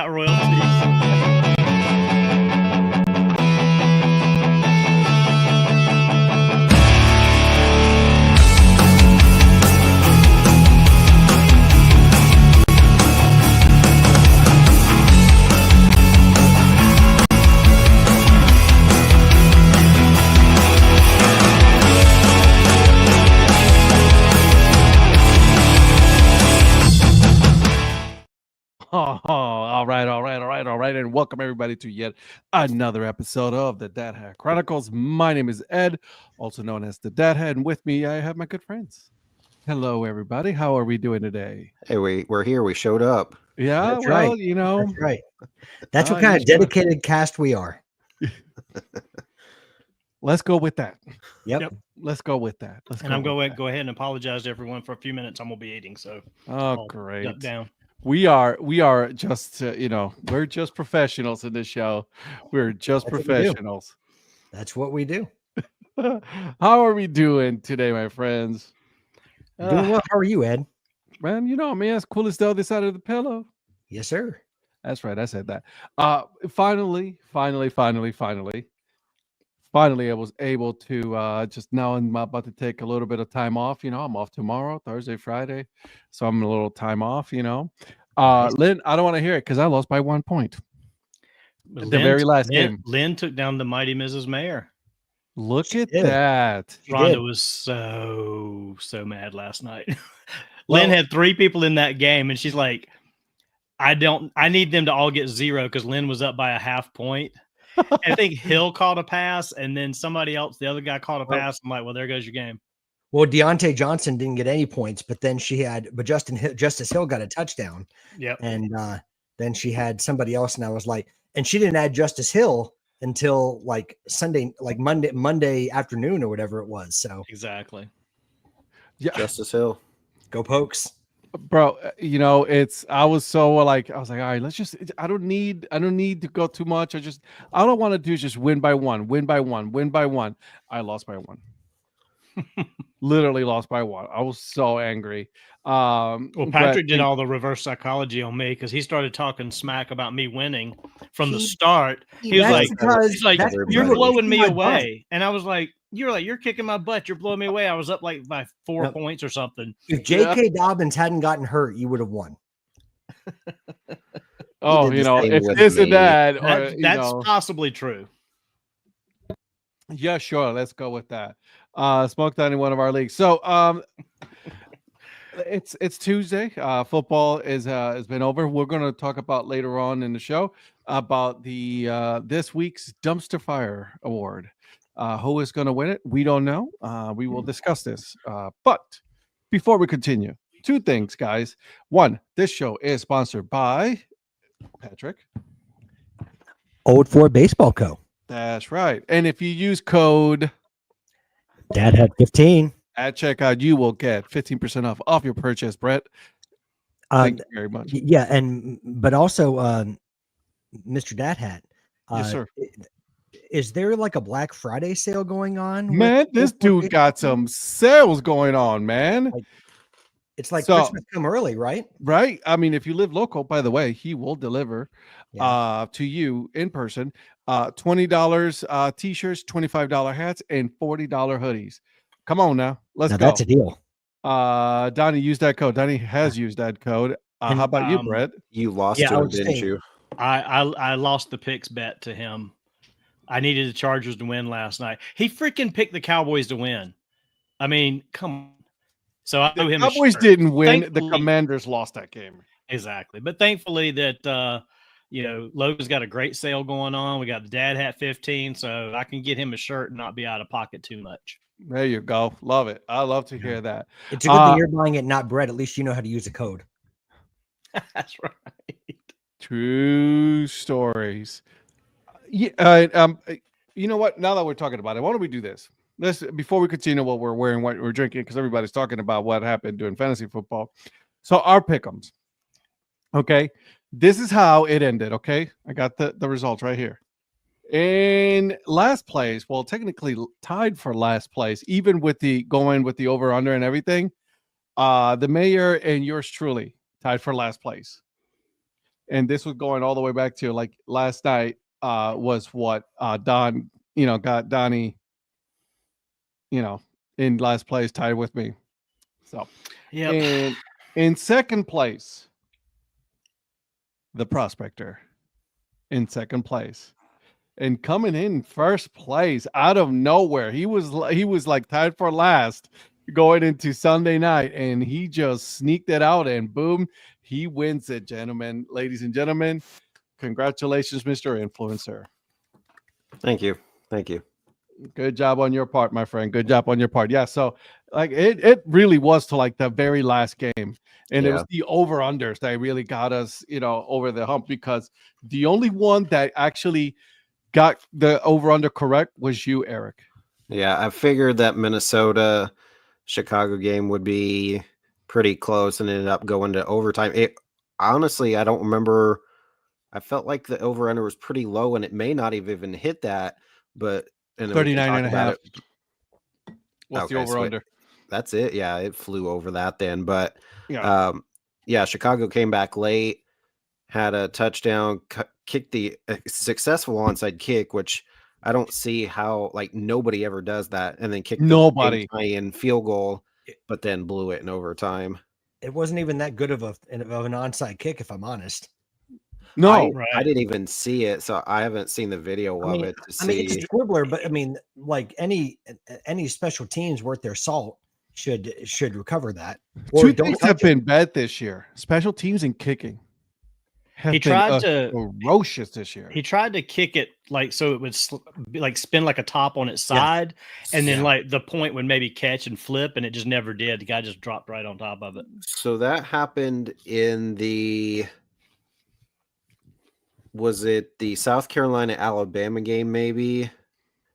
got royalties. All right. And welcome everybody to yet another episode of the Dad Hat Chronicles. My name is Ed, also known as the Dad Hat, and with me I have my good friends. Hello, everybody. How are we doing today? Hey, we're here. We showed up. Yeah, That's well, right. you know, That's right. That's what kind of dedicated cast we are. Let's go with that. Yep. Let's go with that. I'm going to go ahead and apologize to everyone for a few minutes. I'm going to be eating, so I'll great. duck down. We are just we're just professionals in this show. We're just professionals. That's what we do. How are we doing today, my friends? Doing well. How are you, Ed? Man, you know me, as cool as the other side of the pillow. Yes, sir. That's right. I said that. Finally, I was able to just now I'm about to take a little bit of time off. You know, I'm off tomorrow, Thursday, Friday. So I'm a little time off, you know. Nice. Lynn, I don't want to hear it because I lost by 1 point. The very last game. Lynn took down the mighty Mrs. Mayor. Look at did. that. Rhonda was so mad last night. Lynn had 3 people in that game, and she's like, I need them to all get 0 because Lynn was up by a half point. I think Hill caught a pass, and then somebody else, the other guy caught a pass. I'm like, well, there goes your game. Well, Deontay Johnson didn't get any points, but then Justice Hill got a touchdown. Yep. And then she had somebody else, and I was like, and she didn't add Justice Hill until like Sunday, like Monday afternoon or whatever it was. So exactly. Yeah. Justice Hill. Go Pokes. Bro, you know, I was like, all right, let's just, I don't need to go too much. I don't want to do is just win by one. I lost by 1. Literally lost by 1. I was so angry. Well, Patrick did all the reverse psychology on me because he started talking smack about me winning from the start. He was like, you're blowing me away. And I was like, you're kicking my butt. You're blowing me away. I was up like by 4 points or something. If J.K. Dobbins hadn't gotten hurt, you would have won. Oh, you know, if this and that. That's possibly true. Yeah, sure. Let's go with that. Smoked down in one of our leagues. So it's Tuesday. Football has been over. We're going to talk about later on in the show about the this week's Dumpster Fire Award. Who is going to win it? We don't know. We will discuss this. But before we continue, 2 things, guys. 1, this show is sponsored by Patrick. Old Ford Baseball Co. That's right. And if you use code Dad Hat 15 at checkout, you will get 15% off your purchase, Brett. Thank you very much. Yeah, but also Mr. Dad Hat. Yes, sir. Is there like a Black Friday sale going on? Man, this dude got some sales going on, man. It's like Christmas come early, right? Right. I mean, if you live local, by the way, he will deliver to you in person. $20 t-shirts, $25 hats, and $40 hoodies. Come on now. Let's go. That's a deal. Donnie used that code. Donnie has used that code. How about you, Brett? You lost to him, didn't you? I lost the picks bet to him. I needed the Chargers to win last night. He freaking picked the Cowboys to win. I mean, come on. So I owe him. The Cowboys didn't win. The Commanders lost that game. Exactly. But thankfully that Logan's got a great sale going on. We got the Dad Hat 15, so I can get him a shirt and not be out of pocket too much. There you go. Love it. I love to hear that. It's a good thing you're buying it, not Brett. At least you know how to use a code. That's right. True stories. Yeah. You know what? Now that we're talking about it, why don't we do this? Before we continue what we're wearing, what we're drinking, because everybody's talking about what happened doing fantasy football. So our pick'ems. Okay. This is how it ended. Okay. I got the results right here. In last place, well, technically tied for last place, even with the going with the over under and everything. The mayor and yours truly tied for last place. and this was going all the way back to like last night. Was what Don, got Donnie, in last place, tied with me. So, yeah. and in second place, the Prospector in second place. And coming in first place out of nowhere, he was like tied for last going into Sunday night, and he just sneaked it out, and boom, he wins it, gentlemen, ladies and gentlemen. Congratulations, Mr. Influencer. Thank you. Good job on your part, my friend. Good job on your part. Yeah, so like it really was to like the very last game, and it was the over-unders that really got us, over the hump, because the only one that actually got the over-under correct was you, Eric. Yeah, I figured that Minnesota Chicago game would be pretty close and ended up going to overtime. Honestly, I don't remember. I felt like the over-under was pretty low, and it may not have even hit that, but 39.5. What's the so over-under? That's it. Yeah, it flew over that then. But yeah, Chicago came back late, had a touchdown, kicked the successful onside kick, which I don't see how, like, nobody ever does that, and then kicked the tie-in field goal, but then blew it in overtime. It wasn't even that good of an onside kick, if I'm honest. No, I didn't even see it, so I haven't seen the video of it to see. It's a squibbler, but I mean, like any special teams worth their salt should recover that. Two things have been bad this year: special teams and kicking. He tried to ferocious this year. He tried to kick it like so it would spin like a top on its side, and then like the point would maybe catch and flip, and it just never did. The guy just dropped right on top of it. So that happened in was it the South Carolina Alabama game? Maybe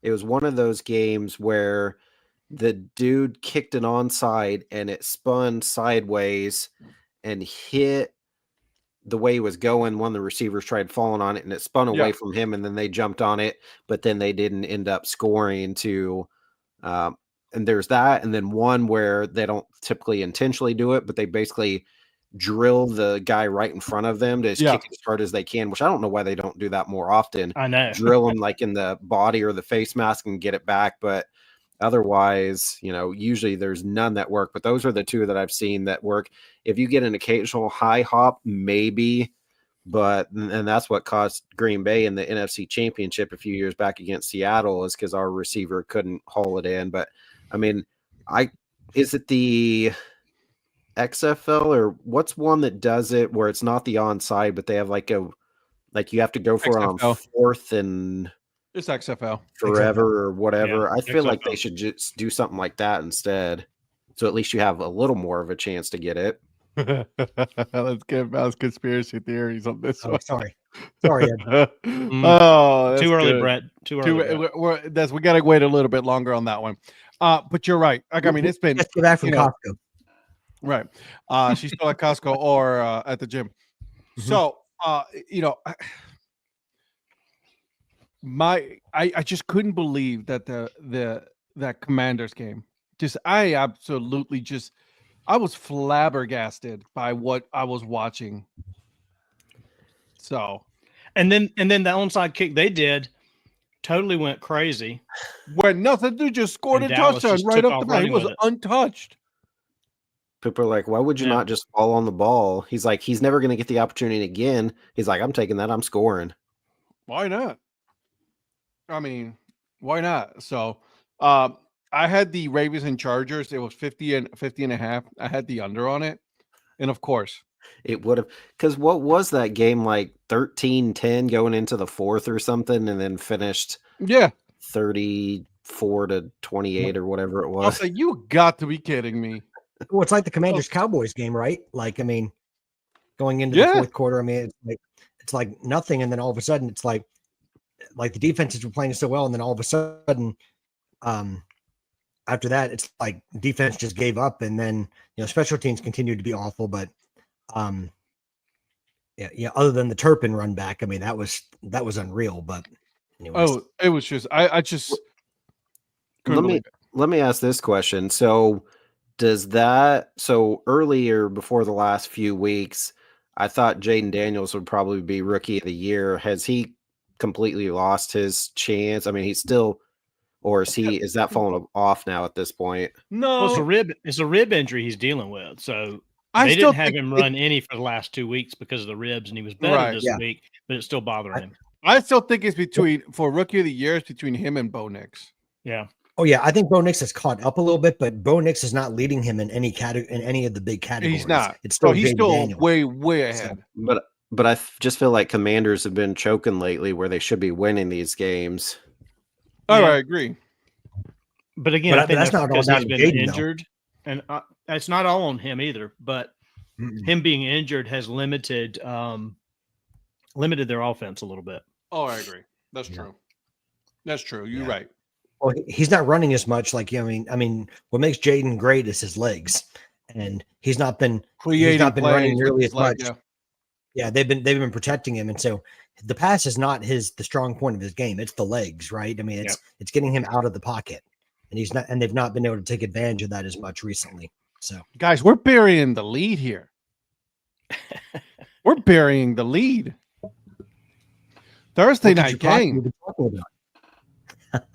it was one of those games where the dude kicked an onside and it spun sideways and hit the way he was going. One of the receivers tried falling on it and it spun away from him, and then they jumped on it, but then they didn't end up scoring to and there's that, and then one where they don't typically intentionally do it, but they basically drill the guy right in front of them to just kick as hard as they can, which I don't know why they don't do that more often. I know. Drill them like in the body or the face mask and get it back, but otherwise, usually there's none that work, but those are the two that I've seen that work. If you get an occasional high hop, maybe, and that's what cost Green Bay in the NFC Championship a few years back against Seattle, is because our receiver couldn't haul it in. But I mean, is it the XFL or what's one that does it where it's not the onside, but they have like you have to go for it on fourth and it's XFL forever or whatever. Yeah, I feel XFL. like they should just do something like that instead, so at least you have a little more of a chance to get it. Let's get Mouse conspiracy theories on this one. Sorry. Oh, too early, good. Brett. Too early. We got to wait a little bit longer on that one. But you're right. Like, I mean, it's been. Let's get back from Costco. Right. She's still at Costco or at the gym. So, I just couldn't believe that that Commanders game. I was flabbergasted by what I was watching. So, and then the onside kick they did totally went crazy. When nothing, dude just scored a touchdown right up the bat. He was untouched. People are like, why would you not just fall on the ball? He's like, he's never going to get the opportunity again. He's like, I'm taking that. I'm scoring. Why not? I mean, why not? So, I had the Ravens and Chargers. It was 50 and a half. I had the under on it. And of course, it would have, because what was that game, like 13-10 going into the fourth or something, and then finished 34-28 or whatever it was. I was like, you got to be kidding me. Well, it's like the Commanders Cowboys game, right? Like, I mean, going into the fourth quarter, I mean, it's like nothing, and then all of a sudden it's like the defenses were playing so well, and then all of a sudden, after that, it's like defense just gave up, and then special teams continued to be awful. But other than the Turpin run back, I mean that was unreal. But anyways. It was just I just let me ask this question. So earlier before the last few weeks, I thought Jaden Daniels would probably be rookie of the year. Has he completely lost his chance? I mean, he's still, or is that falling off now at this point? No, Well, it's a rib injury he's dealing with. So I they still didn't have think him run any for the last 2 weeks because of the ribs, and he was better Right. this Yeah. week, but it's still bothering him. I still think it's for rookie of the year, it's between him and Bo Nix. Yeah. Oh yeah, I think Bo Nix has caught up a little bit, but Bo Nix is not leading him in any of the big categories. He's not. It's So still he's Jaden still Daniels. way ahead. But I just feel like Commanders have been choking lately, where they should be winning these games. Oh, Yeah. I agree. But again, But I think that's that's not all because down he's to been Jaden, though. injured, and it's not all on him either. But him being injured has limited their offense a little bit. Oh, I agree. That's true. That's true. You're right. Well, he's not running as much. Like, I mean, what makes Jaden great is his legs, and he's not been running plays nearly with as his leg, much. Yeah, they've been protecting him, and so the pass is not the strong point of his game. It's the legs, right? I mean, it's getting him out of the pocket, and they've not been able to take advantage of that as much recently. So, guys, we're burying the lead here. We're burying the lead. Thursday night game.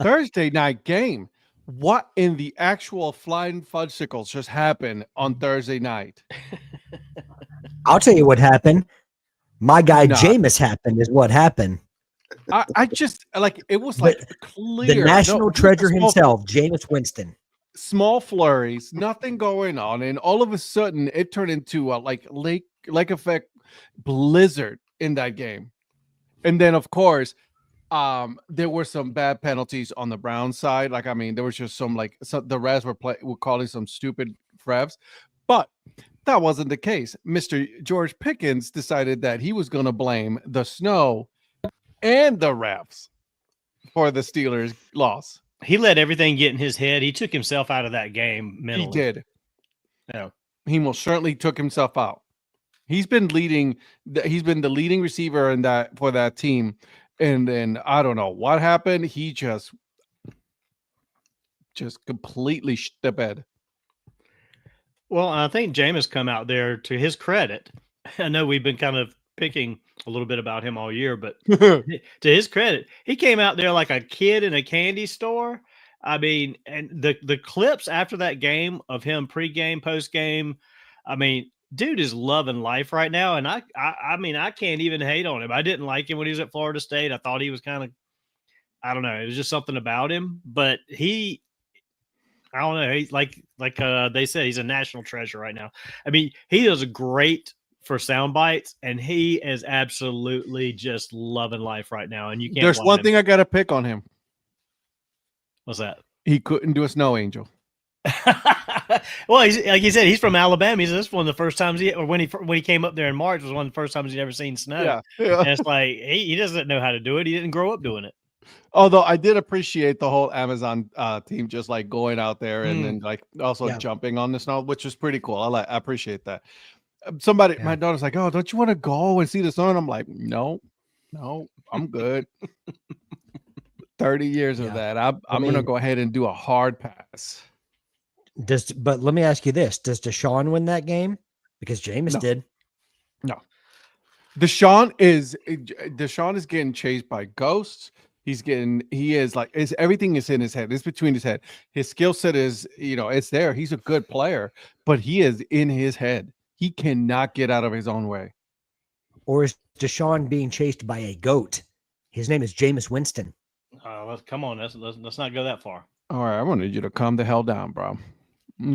Thursday night game. What in the actual flying fudgesicles just happened on Thursday night? I'll tell you what happened. My guy Nah. Jameis happened is what happened. I just like it was like clear. The national treasure small, himself, Jameis Winston. Small flurries, nothing going on, and all of a sudden it turned into a lake effect blizzard in that game. And then of course, there were some bad penalties on the Browns side. Like, I mean, there was just some the refs were calling some stupid refs, but that wasn't the case. Mr. George Pickens decided that he was going to blame the snow and the refs for the Steelers' loss. He let everything get in his head. He took himself out of that game mentally. He did. Yeah. He most certainly took himself out. He's been leading. He's been the leading receiver in that for that team. And then I don't know what happened. He just completely shit the bed. Well, I think Jameis come out there, to his credit. I know we've been kind of picking a little bit about him all year, but to his credit, he came out there like a kid in a candy store. I mean, and the clips after that game of him pregame, postgame, I mean, dude is loving life right now. And I mean, I can't even hate on him. I didn't like him when he was at Florida State. I thought he was kind of, I don't know. It was just something about him, but I don't know. He's like they said, he's a national treasure right now. I mean, he does great for sound bites, and he is absolutely just loving life right now. And you can't. There's one thing I got to pick on him. What's that? He couldn't do a snow angel. Well, he's like he said, he's from Alabama. He's this one of the first times when he came up there in March was one of the first times he'd ever seen snow. Yeah. And it's like he doesn't know how to do it. He didn't grow up doing it. Although I did appreciate the whole Amazon team just like going out there and then like also jumping on the snow, which was pretty cool. I appreciate that. My daughter's like, "Oh, don't you want to go and see the snow?" And I'm like, "No, I'm good." 30 years of that. I'm gonna go ahead and do a hard pass. But let me ask you this: does Deshaun win that game? Because Jameis did. No. Deshaun is getting chased by ghosts. Everything is in his head. It's between his head. His skill set is, it's there. He's a good player, but he is in his head. He cannot get out of his own way. Or is Deshaun being chased by a goat? His name is Jameis Winston. Come on, let's not go that far. All right, I wanted you to calm the hell down, bro.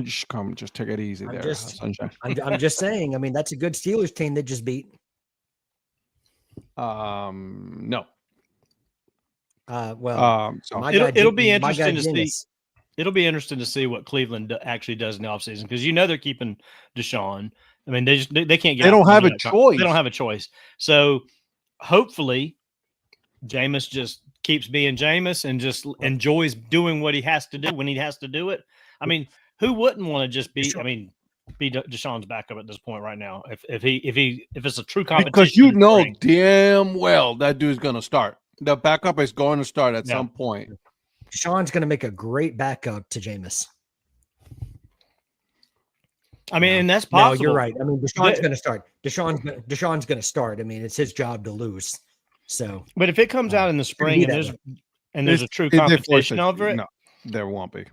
Just take it easy there, Sunshine. I'm just saying. I mean, that's a good Steelers team they just beat. No. It'll be interesting to see. It'll be interesting to see what Cleveland actually does in the offseason, because they're keeping Deshaun. I mean, they can't get. They don't have a choice. They don't have a choice. So hopefully, Jameis just keeps being Jameis and just enjoys doing what he has to do when he has to do it. I mean, who wouldn't want to just be? I mean, be Deshaun's backup at this point right now. If it's a true competition, because damn well that dude's going to start. The backup is going to start at some point. Deshaun's going to make a great backup to Jameis. I mean, and that's possible. No, you're right. I mean, Deshaun's going to start. Deshaun's going to start. I mean, it's his job to lose. So, But if it comes out in the spring be and that there's a true competition over it, No, there won't be.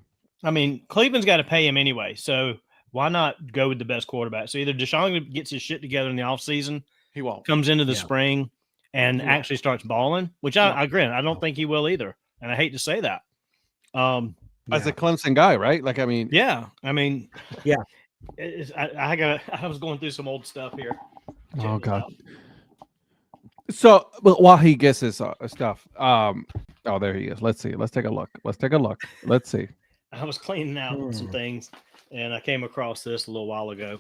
I mean, Cleveland's got to pay him anyway. So why not go with the best quarterback? So either Deshaun gets his shit together in the offseason, He won't. comes into the spring and He won't. actually starts balling, which I agree. I don't think he will either. And I hate to say that. As a Clemson guy, right? Like, I mean, yeah. I mean, Yeah. I was going through some old stuff here. oh God. So, but while he gets his stuff, oh, there he is. Let's see. Let's take a look. Let's see. I was cleaning out some things, and I came across this a little while ago.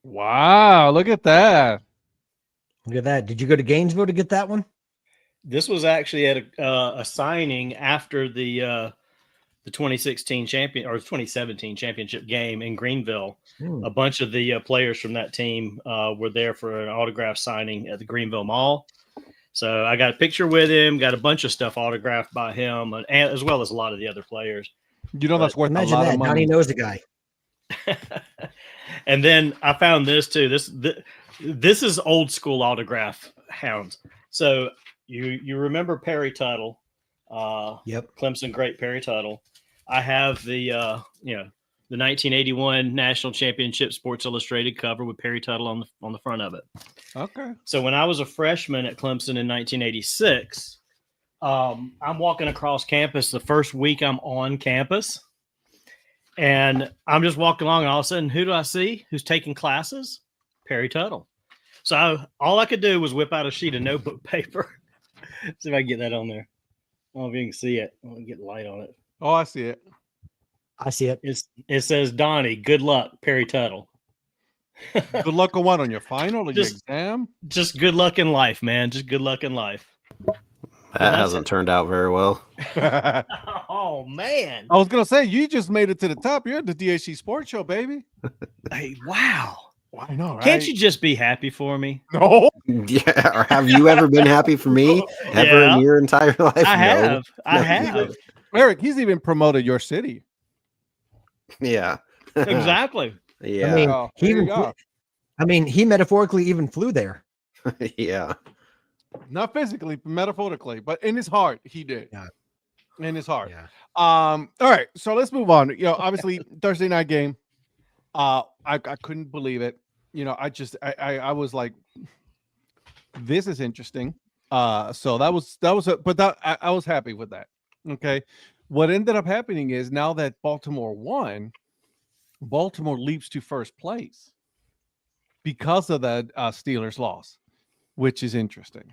Wow, look at that. Look at that. Did you go to Gainesville to get that one? This was actually at a signing after the 2016 champion or 2017 championship game in Greenville. A bunch of the players from that team were there for an autograph signing at the Greenville Mall. So I got a picture with him, got a bunch of stuff autographed by him, and as well as a lot of the other players. You know, that's worth a Imagine lot that. of money. Donnie knows the guy. And then I found this too. This is old school autograph hounds. So you remember Perry Tuttle? Yep. Clemson great Perry Tuttle. I have the 1981 National Championship Sports Illustrated cover with Perry Tuttle on the front of it. Okay. So when I was a freshman at Clemson in 1986, I'm walking across campus the first week I'm on campus, and I'm just walking along, and all of a sudden, who do I see? Who's taking classes? Perry Tuttle. So all I could do was whip out a sheet of notebook paper. See if I can get that on there. I don't know if you can see it. I'll get light on it. Oh, I see it. I see it. It says, Donnie, good luck, Perry Tuttle. Good luck on what? On your final or your Just- exam? Just good luck in life, man. Just good luck in life. That hasn't turned out very well. I Oh, man. was gonna say you just made it to the top. You're at the DHC Sports Show, baby. Hey, wow. I know, right? Can't you just be happy for me? No. Yeah. Or have you ever been happy for me ever Yeah. in your entire life? I have. No. I No, have. Eric, he's even promoted your city. Yeah. Exactly. Yeah. I mean, Oh, he there you even go. he metaphorically even flew there. Yeah. Not physically, but metaphorically, but in his heart, he did. Yeah. In his heart. Yeah. All right, so let's move on. You know, obviously Thursday night game. I couldn't believe it. You know, I was like, this is interesting. So that was I was happy with that. Okay. What ended up happening is now that Baltimore won, Baltimore leaps to first place because of that Steelers loss, which is interesting.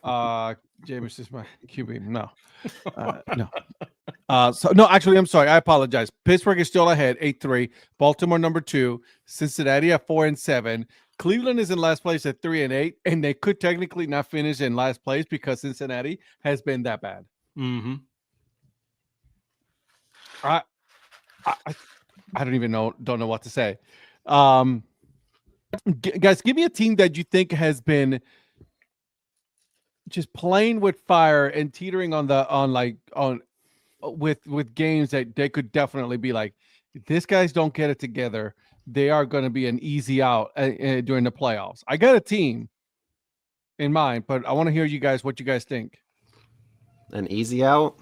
Jameis is my QB. No. No. Actually, I'm sorry. I apologize. Pittsburgh is still ahead, 8-3. Baltimore number 2. Cincinnati at 4-7. Cleveland is in last place at 3-8, and they could technically not finish in last place because Cincinnati has been that bad. Mm-hmm. I don't even don't know what to say. Guys, give me a team that you think has been just playing with fire and teetering with games that they could definitely be like, if these guys don't get it together, they are going to be an easy out during the playoffs. I got a team in mind, but I want to hear what you guys think. An easy out?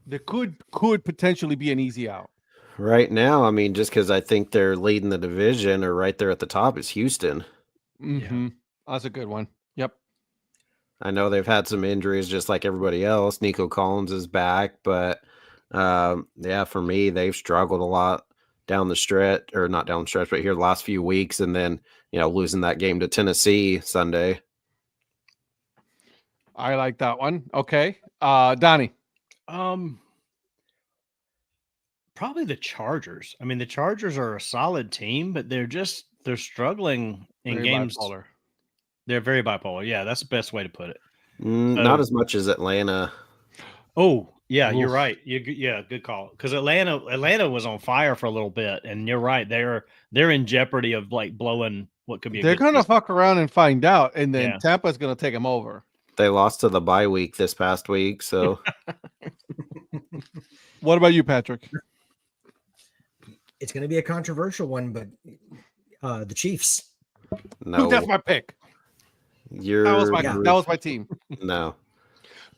There could potentially be an easy out. Right now, I mean, just because I think they're leading the division or right there at the top is Houston. Mm-hmm. Yeah. That's a good one. Yep. I know they've had some injuries just like everybody else. Nico Collins is back, but yeah, for me, they've struggled a lot down the stretch, or not down the stretch, but here the last few weeks, and then, you know, losing that game to Tennessee Sunday. I like that one. Okay. Donnie. Probably the Chargers. I mean, the Chargers are a solid team, but they're struggling in Very games. bipolar. They're very bipolar. Yeah, that's the best way to put it. Not as much as Atlanta. Oh, yeah, you're Oof. right. Yeah, good call. Because Atlanta was on fire for a little bit, and you're right. They're in jeopardy of like blowing what could be. They're gonna fuck around and find out, and then Yeah. Tampa's gonna take them over. They lost to the bye week this past week, so What about you, Patrick? It's going to be a controversial one, but the Chiefs. no. Dude, that's my pick. You're That was my team. no.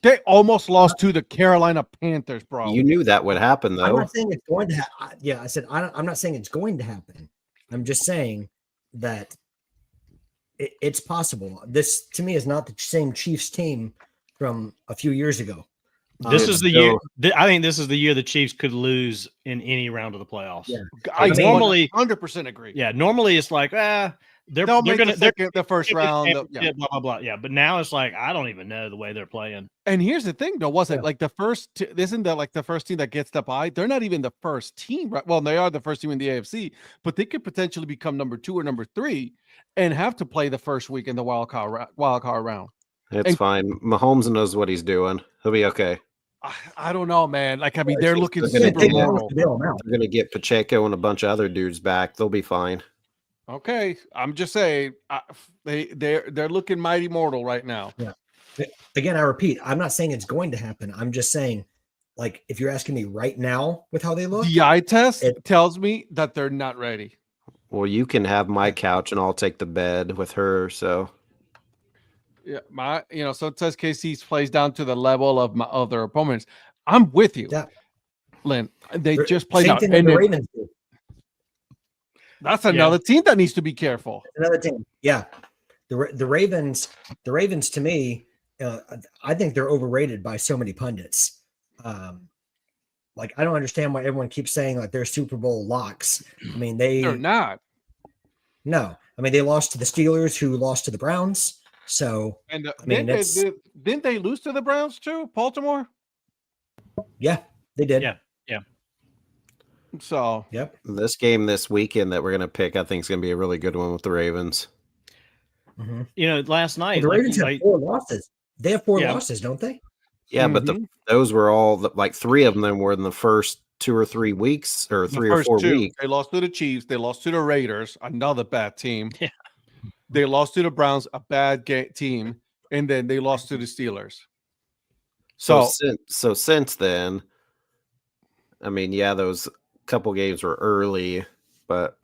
They almost lost to the Carolina Panthers, bro. You knew that would happen, I'm though. not saying it's going to happen. Yeah, I said I'm not saying it's going to happen. I'm just saying that it's possible. This, to me, is not the same Chiefs team from a few years ago. This is the year. I think this is the year the Chiefs could lose in any round of the playoffs. Yeah. I normally 100% agree. Yeah, normally it's like, they're They'll make gonna the first round. blah blah blah. Yeah, but now it's like I don't even know the way they're playing. And here's the thing, though, wasn't like the first? Isn't that like the first team that gets the bye? They're not even the first team, right? Well, they are the first team in the AFC, but they could potentially become number 2 or number 3 and have to play the first week in the wild card round. It's fine. Mahomes knows what he's doing. He'll be okay. I don't know, man. Like, I mean, they're looking They're super moral. They're going to get Pacheco and a bunch of other dudes back. They'll be fine. Okay, I'm just saying they're looking mighty mortal right now. Yeah. Again, I repeat, I'm not saying it's going to happen. I'm just saying, like, if you're asking me right now with how they look, The eye test tells me that they're not ready. Well, you can have my couch, and I'll take the bed with her. So, yeah, so it says KC plays down to the level of my other opponents. I'm with you, Yeah. Lynn. They just played same out, thing with and the Ravens do. that's another team that needs to be careful. Another team, yeah. The Ravens to me, I think they're overrated by so many pundits. Like, I don't understand why everyone keeps saying like they're Super Bowl locks. I mean, They're not. No, I mean, they lost to the Steelers, who lost to the Browns. So, And I mean, didn't they lose to the Browns too? Baltimore. yeah, they did. Yeah. So, Yep. this game this weekend that we're going to pick, I think, is going to be a really good one with the Ravens. Mm-hmm. Last night, The Ravens have 4 losses. They have 4 losses, don't they? Yeah, but those were all like 3 of them were in the first 2 or 3 weeks, or 3 or 4 weeks. They lost to the Chiefs. They lost to the Raiders, another bad team. Yeah. They lost to the Browns, a bad team, and then they lost to the Steelers. So since then, I mean, yeah, those couple games were early, but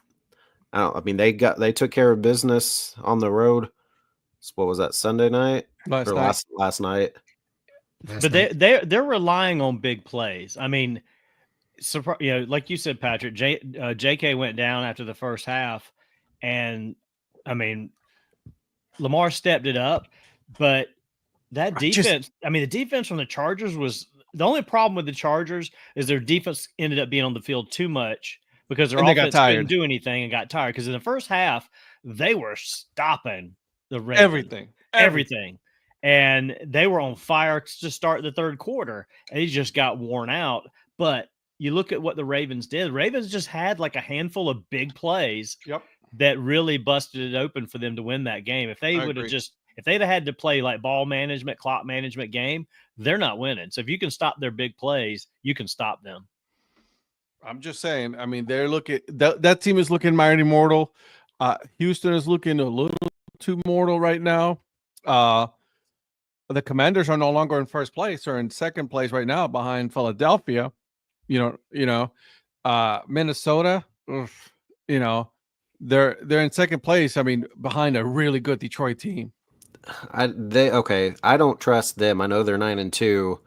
I mean, they took care of business on the road. So what was that, Sunday night? Last night? But they're relying on big plays. I mean, like you said, Patrick, JK went down after the first half, and I mean, Lamar stepped it up, but that defense, the defense from the Chargers was the only problem with the Chargers is their defense ended up being on the field too much because their offense couldn't do anything and got tired. Because in the first half, they were stopping the Ravens. Everything. And they were on fire to start the third quarter, and he just got worn out. But you look at what the Ravens did. The Ravens just had like a handful of big plays that really busted it open for them to win that game. If they would have if they'd have had to play like ball management, clock management game, they're not winning. So if you can stop their big plays, you can stop them. I'm just saying. I mean, they're looking that team is looking mighty mortal. Houston is looking a little too mortal right now. The Commanders are no longer in first place; they're in second place right now, behind Philadelphia. Minnesota. They're in second place. I mean, behind a really good Detroit team. I don't trust them. I know they're 9-2,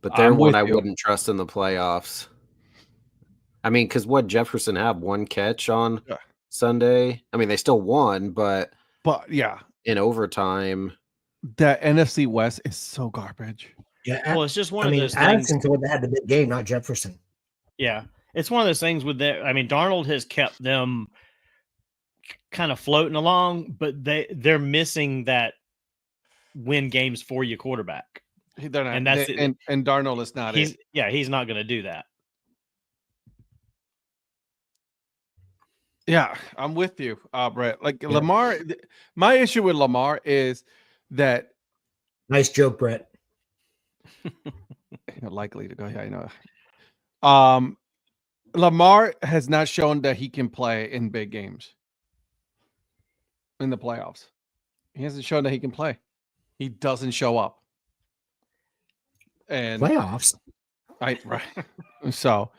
but they're one I wouldn't trust in the playoffs. I mean, because Jefferson had 1 catch on Sunday. I mean, they still won, but yeah, in overtime. That NFC West is so garbage. Yeah, well, it's just one of those things. Addison's the one that had the big game, not Jefferson. Yeah, it's one of those things with that. I mean, Darnold has kept them kind of floating along, but they're missing that win games for you quarterback. They're not, and that's and Darnold is not. He's not going to do that. Yeah, I'm with you, Brett. Like Lamar, my issue with Lamar is that. Nice joke, Brett. Likely to go. Yeah, I know. Lamar has not shown that he can play in big games in the playoffs. He hasn't shown that he can play. he doesn't show up. And Playoffs. right. So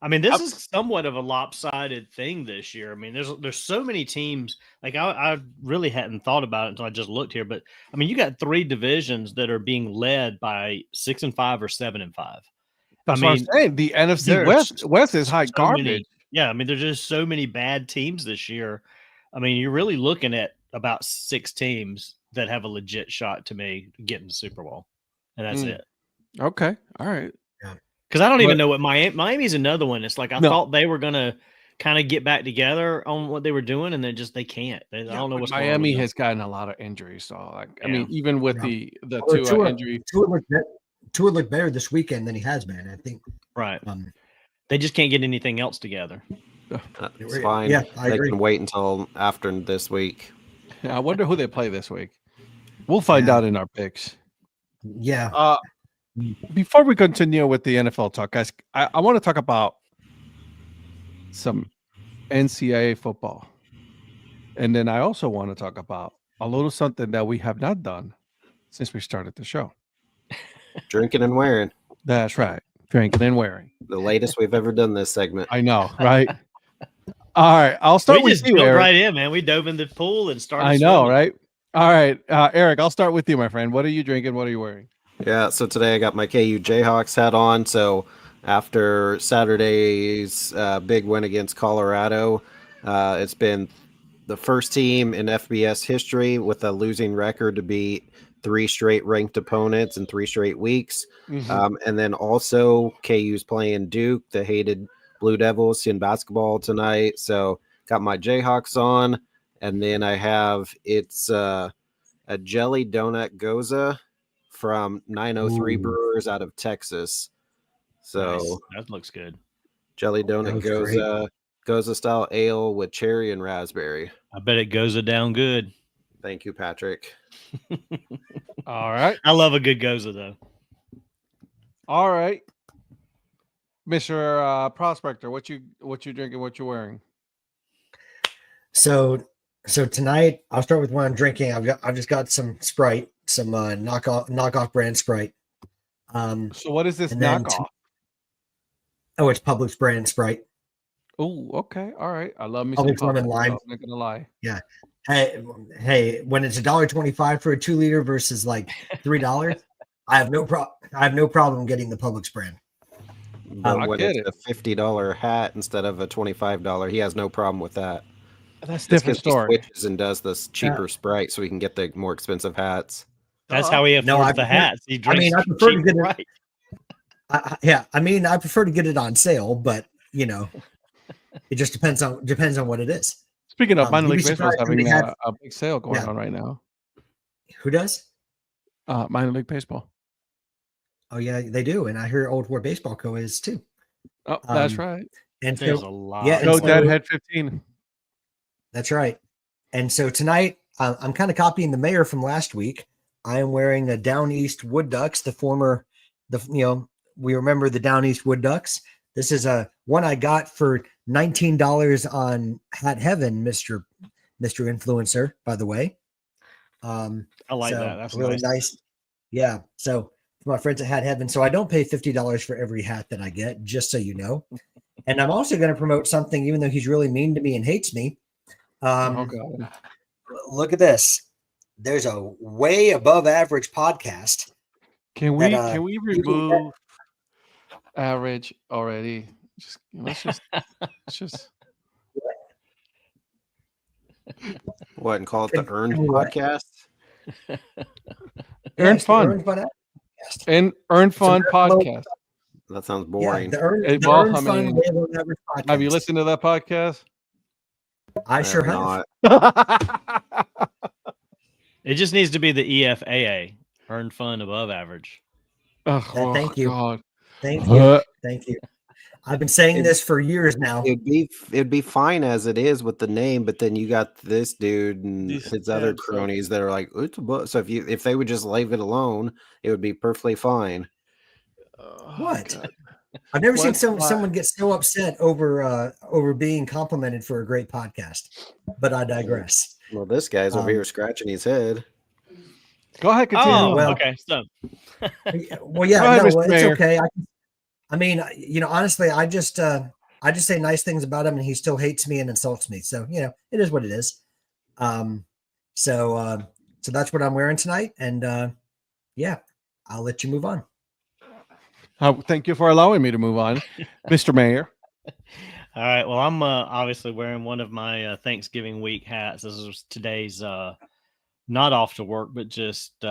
I mean, this is somewhat of a lopsided thing this year. I mean, there's so many teams. Like I really hadn't thought about it until I just looked here. But I mean, you got 3 divisions that are being led by 6-5 or 7-5. that's what I'm saying. The NFC West is hot garbage. I mean, there's just so many bad teams this year. I mean, you're really looking at about 6 teams that have a legit shot to me getting the Super Bowl, and that's it. Okay, all right. Because I don't even know what Miami's another one. It's like I thought they were gonna kind of get back together on what they were doing, and they can't. I don't know what's going on. Miami has gotten a lot of injuries. So I mean, even with the Tua injury, Tua looked better this weekend than he has been. I think. Right. They just can't get anything else together. It's fine. Yeah, I they agree. can wait until after this week. I wonder who they play this week. We'll find out in our picks. Yeah. Before we continue with the NFL talk, guys, I want to talk about some NCAA football. And then I also want to talk about a little something that we have not done since we started the show. Drinking and wearing. That's right. Drinking and wearing. The latest we've ever done this segment. I know, right? All right. I'll start We with just you, jumped Eric. right in, man. We dove in the pool and started. I know, swimming. right? All right. Eric, I'll start with you, my friend. What are you drinking? What are you wearing? Yeah, so today I got my KU Jayhawks hat on. So after Saturday's big win against Colorado, it's been the first team in FBS history with a losing record to beat 3 straight ranked opponents in 3 straight weeks. And then also KU's playing Duke, the hated Blue Devils, in basketball tonight. So got my Jayhawks on. And then I have a jelly donut goza from 903 Brewers out of Texas. So Nice. That looks good. jelly donut goza style ale with cherry and raspberry. I bet it goes down good. Thank you, Patrick. All right. I love a good goza though. All right. Mr. Prospector, what you drinking, what you wearing? So tonight I'll start with what I'm drinking. I've just got some Sprite, some knockoff brand Sprite. So what is this and then knockoff? It's Publix brand Sprite. Oh, okay. All right. I love me some Publix lemon Publix, lime. I'm not gonna lie. Yeah. Hey, when it's $1.25 for a 2 liter versus like $3, I have no problem getting the Publix brand. But when get it's a $50 hat instead of a $25, he has no problem with that. That's a different story. He switches and does this cheaper Sprite so he can get the more expensive hats. That's how he affords the hats. He drinks. I prefer to cheap get it. Sprite. I prefer to get it on sale, but it just depends on what it is. Speaking of, minor you'd league be baseball is surprised having they had- a big sale going on right now. Who does? Minor league baseball. Oh yeah, they do, and I hear Old War Baseball Co. is too. Oh, that's right. And There's so, a lot. yeah, Go and so- Dad Hat 15. That's right. And so tonight, I'm kind of copying the mayor from last week. I am wearing a Down East Wood Ducks, we remember the Down East Wood Ducks. This is a one I got for $19 on Hat Heaven, Mr. Influencer, by the way. I like that. That's really nice. Yeah. So for my friends at Hat Heaven. So I don't pay $50 for every hat that I get, just so you know. And I'm also going to promote something, even though he's really mean to me and hates me. Oh God. Look at this. There's a way above average podcast. Can we remove average already? Let's just What, and call it the Earned Podcast? Earn Fun. Earn Fun podcast. That sounds Yeah, boring. the Earn, Hey, the well, Earn I Fun mean, Way Above Average podcast. Have you listened to that podcast? I sure have. Not. It just needs to be the EFAA, earned fun above average. Oh, thank you. God. Thank you. Thank you. I've been saying this for years now. It'd be fine as it is with the name, but then you got this dude and his other cronies that are like, it's a book. So if they would just leave it alone, it would be perfectly fine. What? God. I've never seen someone get so upset over being complimented for a great podcast. But I digress. Well, this guy's over here scratching his head. Go ahead, continue. Oh, well- okay. So Well, yeah, Go ahead, no, Mr. it's Mayor. okay. I mean, honestly, I just say nice things about him, and he still hates me and insults me. So it is what it is. So that's what I'm wearing tonight, and yeah, I'll let you move on. Thank you for allowing me to move on, Mr. Mayor. all right. Well, I'm obviously wearing one of my Thanksgiving week hats. This is today's not off to work, but just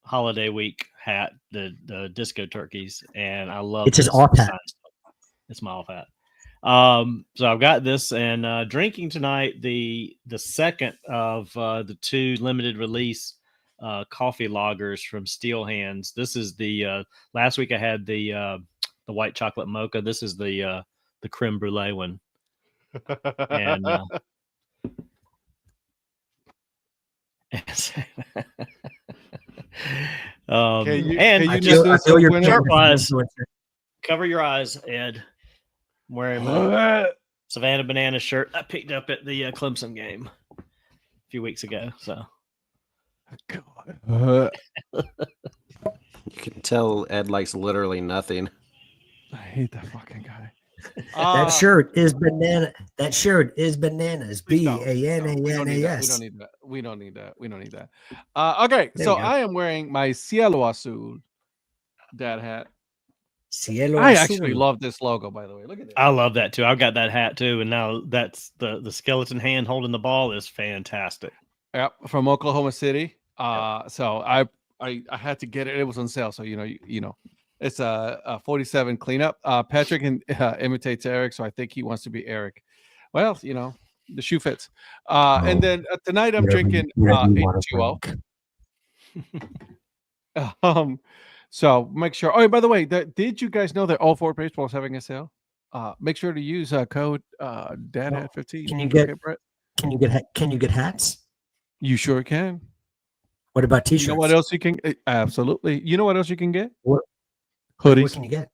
holiday week hat, the disco turkeys, and I love It's his this off hat. design stuff. It's my off hat. So I've got this and drinking tonight the second of the 2 limited release coffee lagers from Steel Hands. This is the last week I had the white chocolate mocha. This is the creme brulee one. And Can you I just do feel some your winner? Sure. influencer. cover your eyes, Ed. I'm wearing my Savannah Banana shirt I picked up at the Clemson game a few weeks ago. So God. You can tell Ed likes literally nothing. I hate that fucking guy. That shirt is banana. That shirt is bananas. We don't need that. BANANAS. We don't need that. Okay, There so you go. I am wearing my Cielo Azul dad hat. Cielo I Azul. actually love this logo, by the way. Look at this. I love that too. I've got that hat too, and now that's the skeleton hand holding the ball is fantastic. Yep, from Oklahoma City. So I had to get it. It was on sale, so you know, it's a 47 cleanup. Patrick imitates Eric, so I think he wants to be Eric. Well, the shoe fits. And then tonight I'm drinking H2O. So make sure. Oh, by the way, did you guys know that all 4 baseball is having a sale? Make sure to use code Dad Hat 15. Can you get Okay, Brett? Can you get hats? You sure can. What about t-shirts? You know what else you can? Absolutely. You know what else you can get? What Hoodies. can you get?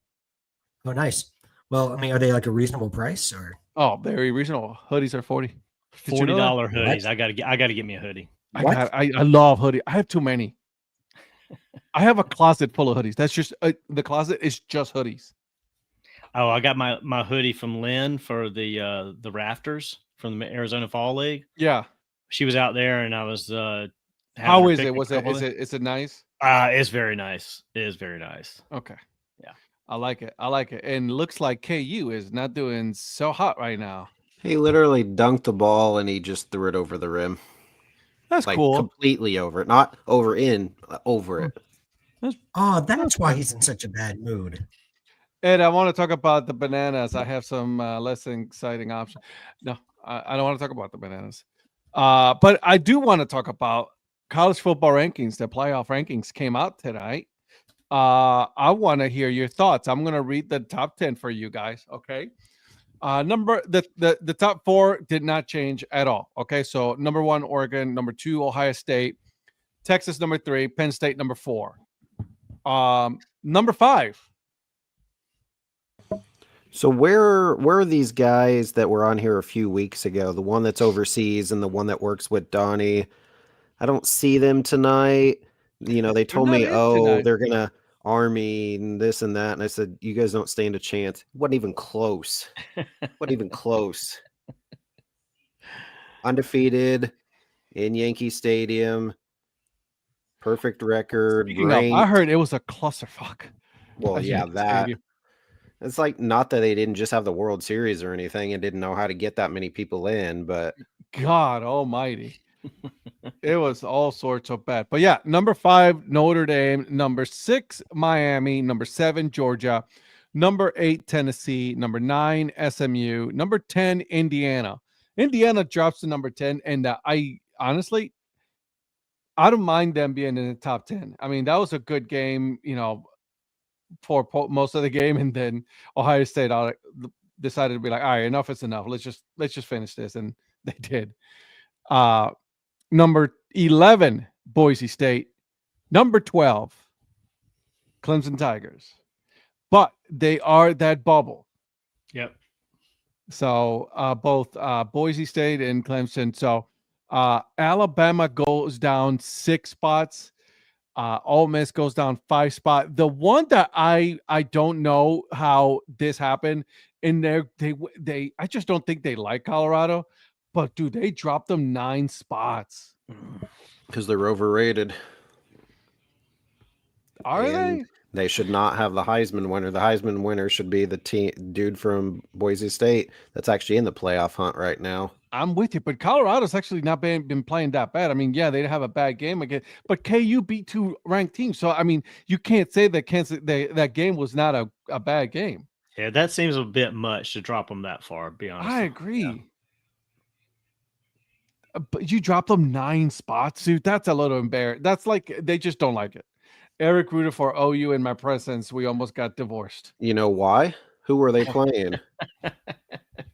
Oh, nice. Well, I mean, are they like a reasonable price or? Oh, very reasonable. Hoodies are $40. Did you know $40 that? hoodies. I gotta get me a hoodie. I love hoodie. I have too many. I have a closet full of hoodies. That's just the closet is just hoodies. Oh, I got my hoodie from Lynn for the rafters from the Arizona Fall League. Yeah. She was out there, and I was. How is it? Is it nice? It's very nice. It is very nice. Okay. Yeah. I like it. And looks like KU is not doing so hot right now. He literally dunked the ball and he just threw it over the rim. That's cool. Completely over it. Not over it. Oh, that's why he's in such a bad mood. Ed, I want to talk about the bananas. I have some less exciting options. No, I don't want to talk about the bananas. But I do want to talk about college football rankings. The playoff rankings came out tonight. I want to hear your thoughts. I'm going to read the top 10 for you guys. Okay. The top 4 did not change at all. Okay. So number 1, Oregon, number 2, Ohio State, Texas, number 3, Penn State, number 4. Number 5. So where are these guys that were on here a few weeks ago? The one that's overseas and the one that works with Donnie. I don't see them tonight. They told me, tonight. they're gonna Army and this and that, and I said, you guys don't stand a chance. It wasn't even close. Undefeated in Yankee Stadium. Perfect record. I heard it was a clusterfuck. Well, yeah, that. Stadium. It's like not that they didn't just have the World Series or anything and didn't know how to get that many people in, but God almighty. It was all sorts of bad. But yeah, number 5, Notre Dame. Number 6, Miami. Number 7, Georgia. Number 8, Tennessee. Number 9, SMU. Number 10, Indiana. Indiana drops to number 10. And I honestly, I don't mind them being in the top 10. I mean, that was a good game, for most of the game. And then Ohio State decided to be like, all right, enough is enough. Let's just finish this. And they did. Number 11, Boise State. Number 12, Clemson Tigers. But they are that bubble. Yep. So both Boise State and Clemson. So Alabama goes down 6 spots. Ole Miss goes down 5 spots. The one that I don't know how this happened, and they I just don't think they like Colorado, but dude, they dropped them 9 spots. Because they're overrated. Are And they should not have the Heisman winner. The Heisman winner should be the dude from Boise State that's actually in the playoff hunt right now. I'm with you, but Colorado's actually not been playing that bad. I mean, yeah, they have a bad game again, but KU beat 2 ranked teams. So I mean, you can't say that that game was not a bad game. Yeah, that seems a bit much to drop them that far, to be honest. I agree. Yeah. But you dropped them 9 spots, dude. That's a little embarrassing. That's like they just don't like it. Eric rooted for OU in my presence. We almost got divorced. You know why? Who were they playing?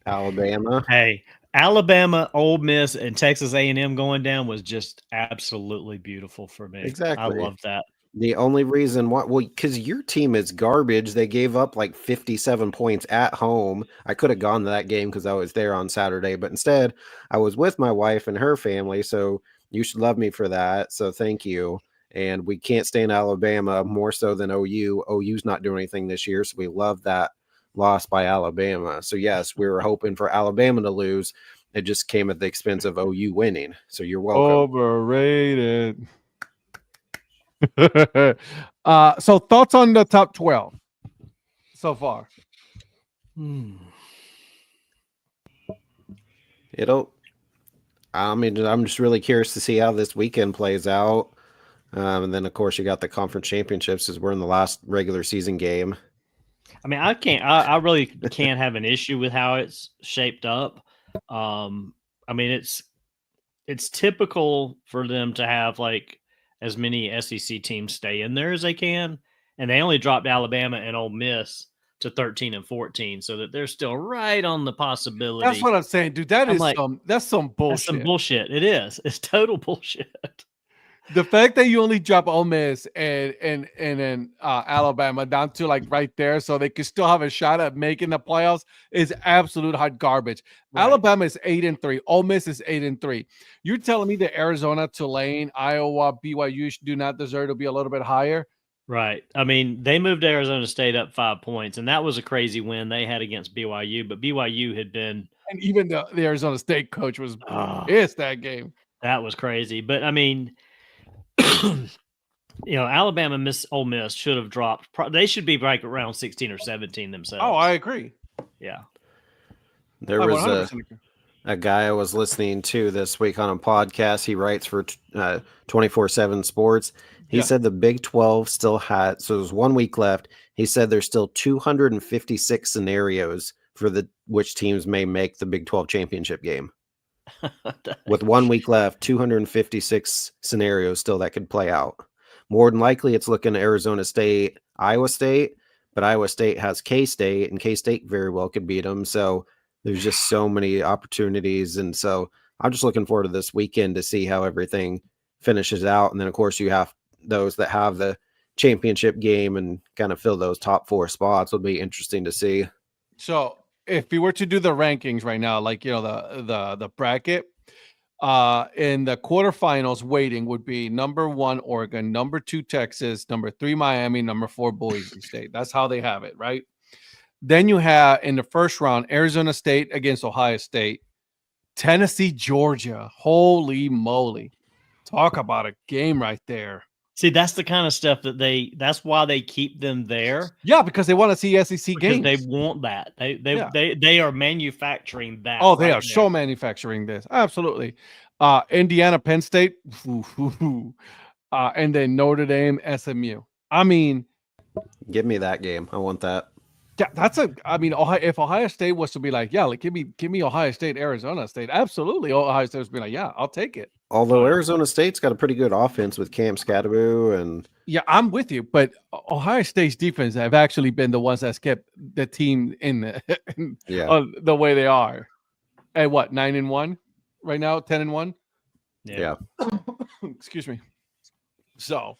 Alabama. Hey, Alabama, Ole Miss, and Texas A&M going down was just absolutely beautiful for me. Exactly. I love that. The only reason why, well, because your team is garbage. They gave up like 57 points at home. I could have gone to that game because I was there on Saturday, but instead I was with my wife and her family. So you should love me for that. So thank you. And we can't stay in Alabama more so than OU. OU's not doing anything this year. So we love that loss by Alabama. So yes, we were hoping for Alabama to lose. It just came at the expense of OU winning. So you're welcome. Overrated. So thoughts on the top 12 so far? I'm just really curious to see how this weekend plays out. And then of course you got the conference championships as we're in the last regular season game. I mean, I really can't have an issue with how it's shaped up. I mean, it's typical for them to have like as many SEC teams stay in there as they can, and they only dropped Alabama and Ole Miss to 13 and 14, so that they're still right on the possibility. That's what I'm saying, dude. That's some bullshit. That's some bullshit. It is. It's total bullshit. The fact that you only drop Ole Miss and then Alabama down to like right there, so they could still have a shot at making the playoffs, is absolute hot garbage. Right. Alabama is 8-3. Ole Miss is 8-3. You're telling me that Arizona, Tulane, Iowa, BYU do not deserve to be a little bit higher? Right. I mean, they moved Arizona State up 5 points, and that was a crazy win they had against BYU. But BYU had been, and even the Arizona State coach was pissed that game. That was crazy. But I mean, you know, Alabama, Ole Miss should have dropped. They should be like around 16 or 17 themselves. Oh, I agree. Yeah. There was a guy I was listening to this week on a podcast. He writes for 24/7 Sports. He said the Big 12 still had, so there's 1 week left. He said there's still 256 scenarios for which teams may make the Big 12 championship game. With 1 week left, 256 scenarios still that could play out. More than likely, it's looking at Arizona State, Iowa State, but Iowa State has K-State, and K-State very well could beat them. So there's just so many opportunities. And so I'm just looking forward to this weekend to see how everything finishes out. And then, of course, you have those that have the championship game and kind of fill those top 4 spots. Will be interesting to see. So if we were to do the rankings right now, like, you know, the bracket, in the quarterfinals waiting would be number 1 Oregon, number 2 Texas, number 3 Miami, number 4 Boise State. That's how they have it, right? Then you have in the first round Arizona State against Ohio State, Tennessee, Georgia. Holy moly. Talk about a game right there. See, that's the kind of stuff that's why they keep them there. Yeah, because they want to see SEC games. They want that. They are manufacturing that. Oh, they are so manufacturing this. Absolutely. Indiana, Penn State, and then Notre Dame, SMU. I mean, give me that game. I want that. Yeah, if Ohio State was to be like, yeah, like give me Ohio State, Arizona State, absolutely. Ohio State would be like, yeah, I'll take it. Although Arizona State's got a pretty good offense with Cam Scadaboo and yeah, I'm with you, but Ohio State's defense have actually been the ones that's kept the team in the way they are. At what, 9-1 right now, 10-1? Yeah. Excuse me. So.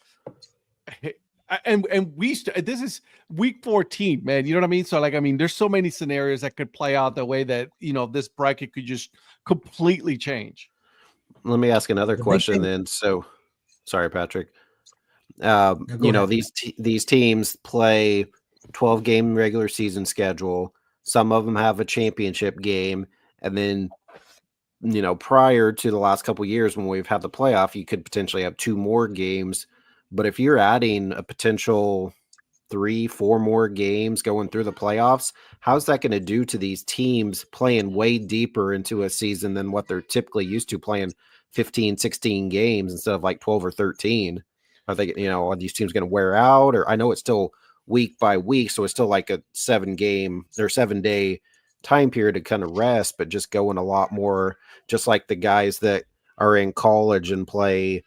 And this is week 14, man. You know what I mean? So, like, I mean, there's so many scenarios that could play out the way that, you know, this bracket could just completely change. Let me ask another question then. So, sorry, Patrick. You know, these teams play 12-game regular season schedule. Some of them have a championship game, and then, you know, prior to the last couple of years when we've had the playoff, you could potentially have 2 more games. But if you're adding a potential 3-4 more games going through the playoffs, how's that going to do to these teams playing way deeper into a season than what they're typically used to, playing 15, 16 games instead of like 12 or 13? Are they, you know, are these teams going to wear out? Or I know it's still week by week, so it's still like a 7-day time period to kind of rest, but just going a lot more, just like the guys that are in college and play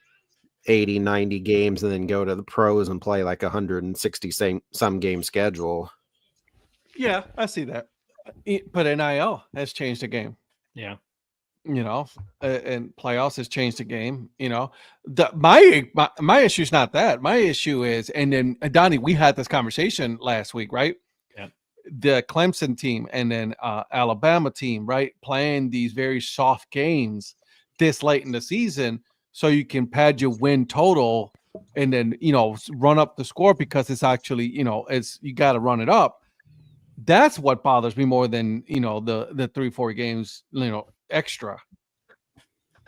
80, 90 games and then go to the pros and play like 160 some game schedule. Yeah, I see that. But NIL has changed the game. Yeah. You know, and playoffs has changed the game. You know, my issue is not that. My issue is, and then Donnie, we had this conversation last week, right? Yeah. The Clemson team and then Alabama team, right, playing these very soft games this late in the season, so you can pad your win total, and then, you know, run up the score, because it's actually, you know, it's, you got to run it up. That's what bothers me more than, you know, the 3-4 games, you know, extra.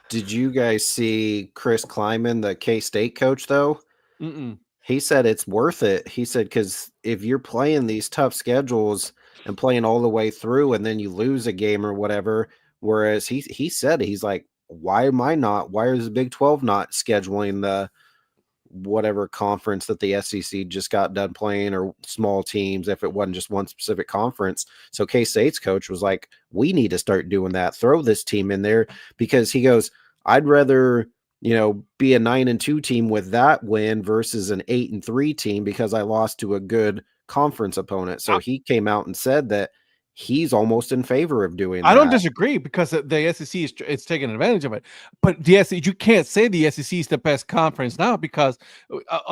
Did you guys see Chris Kleiman, the K-State coach, though? Mm-mm. He said it's worth it. He said, because if you're playing these tough schedules and playing all the way through and then you lose a game or whatever, whereas he said, he's like, why is the Big 12 not scheduling the whatever conference that the SEC just got done playing, or small teams, if it wasn't just one specific conference? So K-State's coach was like, we need to start doing that. Throw this team in there, because he goes, I'd rather, you know, be a 9-2 team with that win versus an 8-3 team because I lost to a good conference opponent. So he came out and said that he's almost in favor of doing that. I don't disagree, because the SEC is taking advantage of it. But the SEC, you can't say the SEC is the best conference now, because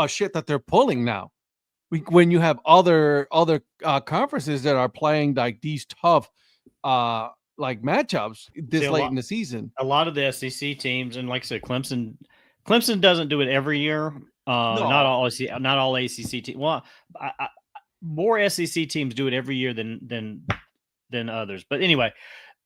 shit that they're pulling now. When you have other conferences that are playing like these tough like matchups this late in the season. A lot of the SEC teams, and like I said, Clemson doesn't do it every year. No. Not all ACC teams. Well, more SEC teams do it every year than others. But anyway,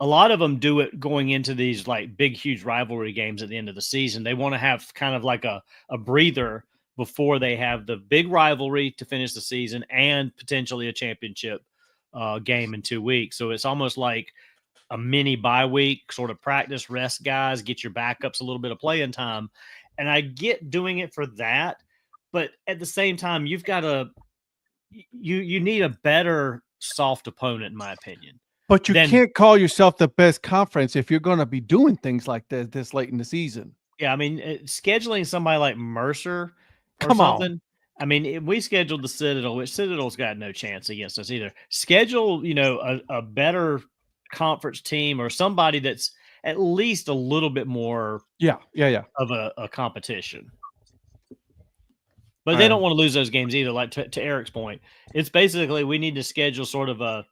a lot of them do it going into these like big, huge rivalry games at the end of the season. They want to have kind of like a breather before they have the big rivalry to finish the season and potentially a championship game in 2 weeks. So it's almost like a mini bye week, sort of practice, rest guys, get your backups a little bit of playing time. And I get doing it for that, but at the same time, you've got you need a better soft opponent, in my opinion. But you can't call yourself the best conference if you're going to be doing things like this late in the season. Yeah, I mean, scheduling somebody like Mercer or something. On. I mean, if we scheduled the Citadel, which Citadel's got no chance against us either. Schedule, you know, a better conference team, or somebody that's at least a little bit more of a competition. But they don't want to lose those games either. Like to Eric's point, it's basically we need to schedule sort of a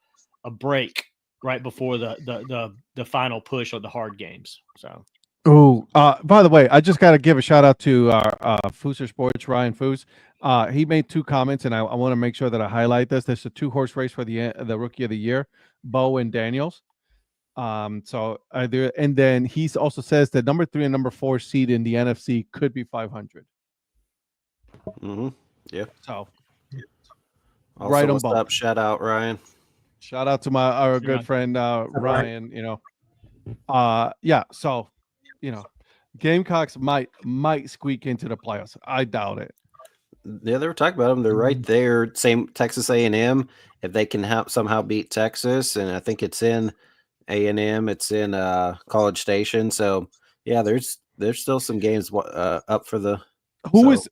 break right before the final push of the hard games. So, by the way, I just got to give a shout out to our Fooser Sports, Ryan Foos. He made 2 comments, and I want to make sure that I highlight this. There's a 2-horse race for the Rookie of the Year, Bo and Daniels. And then he also says that number 3 and number 4 seed in the NFC could be 500. Mm-hmm. Yeah. So, also, right on what's up? Shout out Ryan. Shout out to our good friend Ryan. You know, yeah. So, you know, Gamecocks might squeak into the playoffs. I doubt it. Yeah, they were talking about them. They're right there. Same Texas A&M. If they can somehow beat Texas, and I think it's in A&M, it's in College Station. So yeah, there's still some games up for the. Who's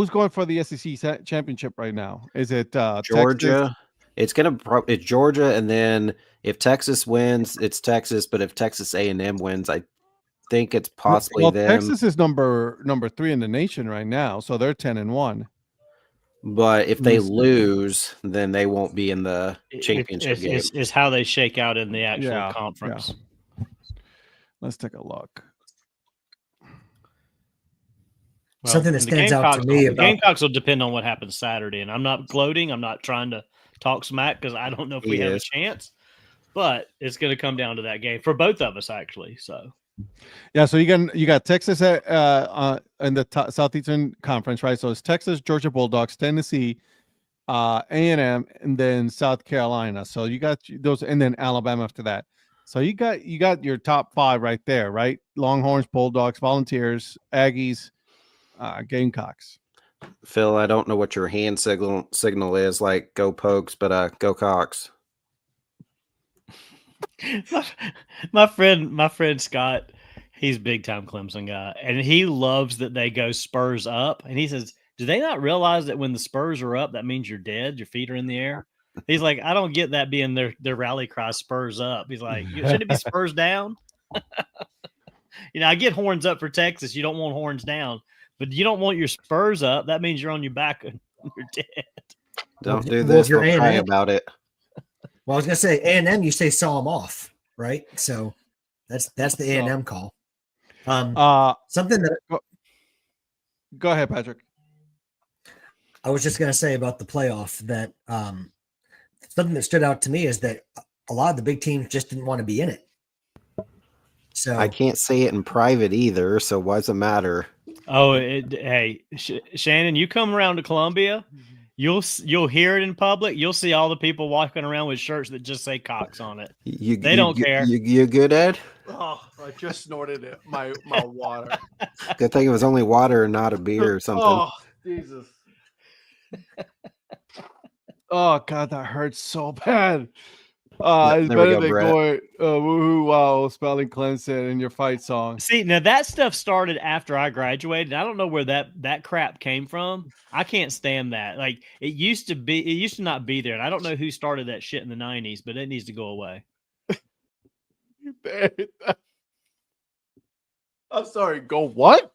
going for the SEC championship right now? Is it Georgia? Texas? It's Georgia, and then if Texas wins, it's Texas. But if Texas A&M wins, I think it's possibly them. Texas is number 3 in the nation right now, so they're 10-1. But if they lose, then they won't be in the championship game. It's how they shake out in the actual conference. Yeah. Let's take a look. Something that and the stands out to me the about Gamecocks will depend on what happens Saturday. And I'm not gloating. I'm not trying to talk smack because I don't know if we have a chance. But it's going to come down to that game for both of us, actually. So, yeah. So you got Texas in the Southeastern Conference, right? So it's Texas, Georgia Bulldogs, Tennessee, A&M, and then South Carolina. So you got those, and then Alabama after that. So you got your top 5 right there, right? Longhorns, Bulldogs, Volunteers, Aggies, Gamecocks. Phil, I don't know what your hand signal is, like go Pokes, but go Cox. my friend Scott, he's big time Clemson guy, and he loves that they go Spurs up. And he says, "Do they not realize that when the Spurs are up, that means you're dead? Your feet are in the air." He's like, "I don't get that being their rally cry, Spurs up." He's like, "Shouldn't it be Spurs down?" I get horns up for Texas. You don't want horns down, but you don't want your Spurs up. That means you're on your back and you're dead. Don't do this. Don't cry about it. Well, I was gonna say A&M. You say saw them off, right? So that's the A&M call. Something that go ahead, Patrick. I was just gonna say about the playoff that something that stood out to me is that a lot of the big teams just didn't want to be in it. So I can't say it in private either. So why does it matter? Oh, hey, Shannon, you come around to Columbia. You'll hear it in public. You'll see all the people walking around with shirts that just say Cox on it. They don't care. You good, Ed? Oh, I just snorted it. My water. Good thing it was only water and not a beer or something. Oh, Jesus. Oh, God, that hurts so bad. It's better than going woohoo wow spelling Clemson in your fight song. See, now that stuff started after I graduated. I don't know where that crap came from. I can't stand that. Like it used to not be there. And I don't know who started that shit in the 90s, but it needs to go away. I'm sorry, go what?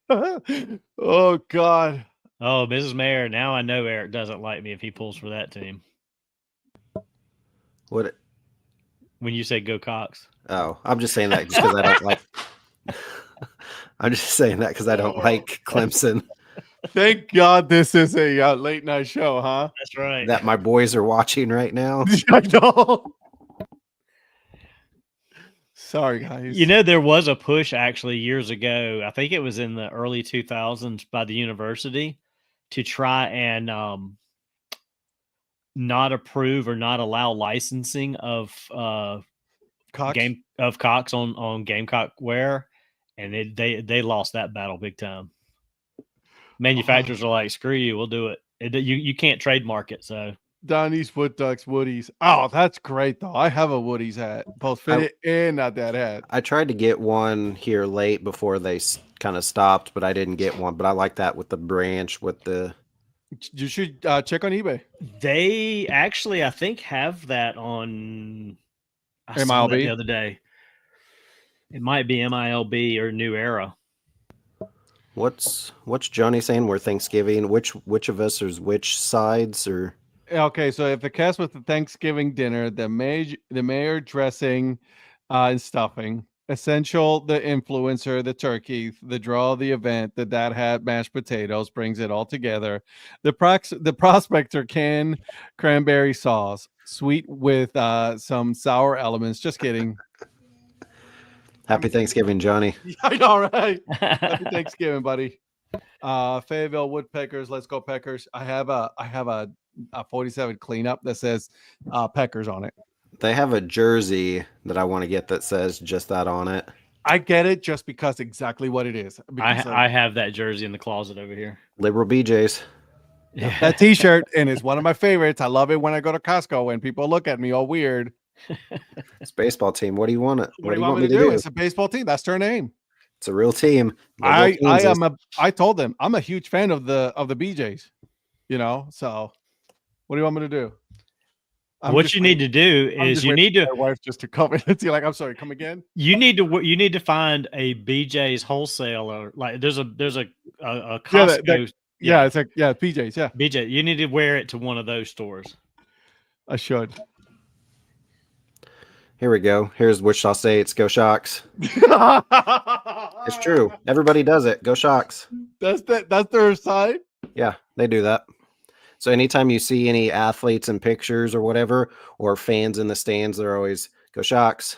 Oh God. Oh, Mrs. Mayor, now I know Eric doesn't like me if he pulls for that team. What? When you say go Cox? Oh, I'm just saying that just because I don't like. I'm just saying that because I don't like Clemson. Thank God this is a late night show, huh? That's right. That my boys are watching right now. I know. Sorry, guys. There was a push actually years ago. I think it was in the early 2000s by the university to try and not approve or not allow licensing of Cox on Gamecock wear, and they lost that battle big time. Manufacturers are like, screw you, we'll do it. You can't trademark it. So Donnie's Wood Ducks Woodies. Oh, that's great though. I have a Woodies hat, both fitted and not that hat. I tried to get one here late before they kind of stopped, but I didn't get one. But I like that with the branch with the. You should check on eBay. They actually, I think, have that on MILB the other day. It might be MILB or New Era. What's Johnny saying? We're Thanksgiving. Which of us is which sides or? Okay, so if the cast with the Thanksgiving dinner, the mayor dressing and stuffing, essential the influencer, the turkey, the draw of the event, the Dad Hat mashed potatoes brings it all together. The prospector can cranberry sauce, sweet with some sour elements. Just kidding. Happy Thanksgiving, Johnny. I know, right? Happy Thanksgiving, buddy. Fayetteville Woodpeckers, let's go Peckers. I have a 47 cleanup that says Peckers on it. They have a jersey that I want to get that says just that on it. I get it just because exactly what it is. I have that jersey in the closet over here. Liberal BJ's. Yeah. That t-shirt, and it's one of my favorites. I love it when I go to Costco and people look at me all weird. It's a baseball team. What do you want? What do you want me to do? It's a baseball team. That's their name. It's a real team. I told them I'm a huge fan of the BJs. So what do you want me to do? What you need to do is you need to. My wife just to come in and see, like, I'm sorry, come again. You need to find a BJ's wholesaler. Like there's a Costco. It's BJ's. Yeah, BJ. You need to wear it to one of those stores. I should. Here we go. Here's Wichita State's Go Shocks. It's true. Everybody does it. Go Shocks. That's their sign. Yeah, they do that. So anytime you see any athletes in pictures or whatever, or fans in the stands, they're always go Shocks.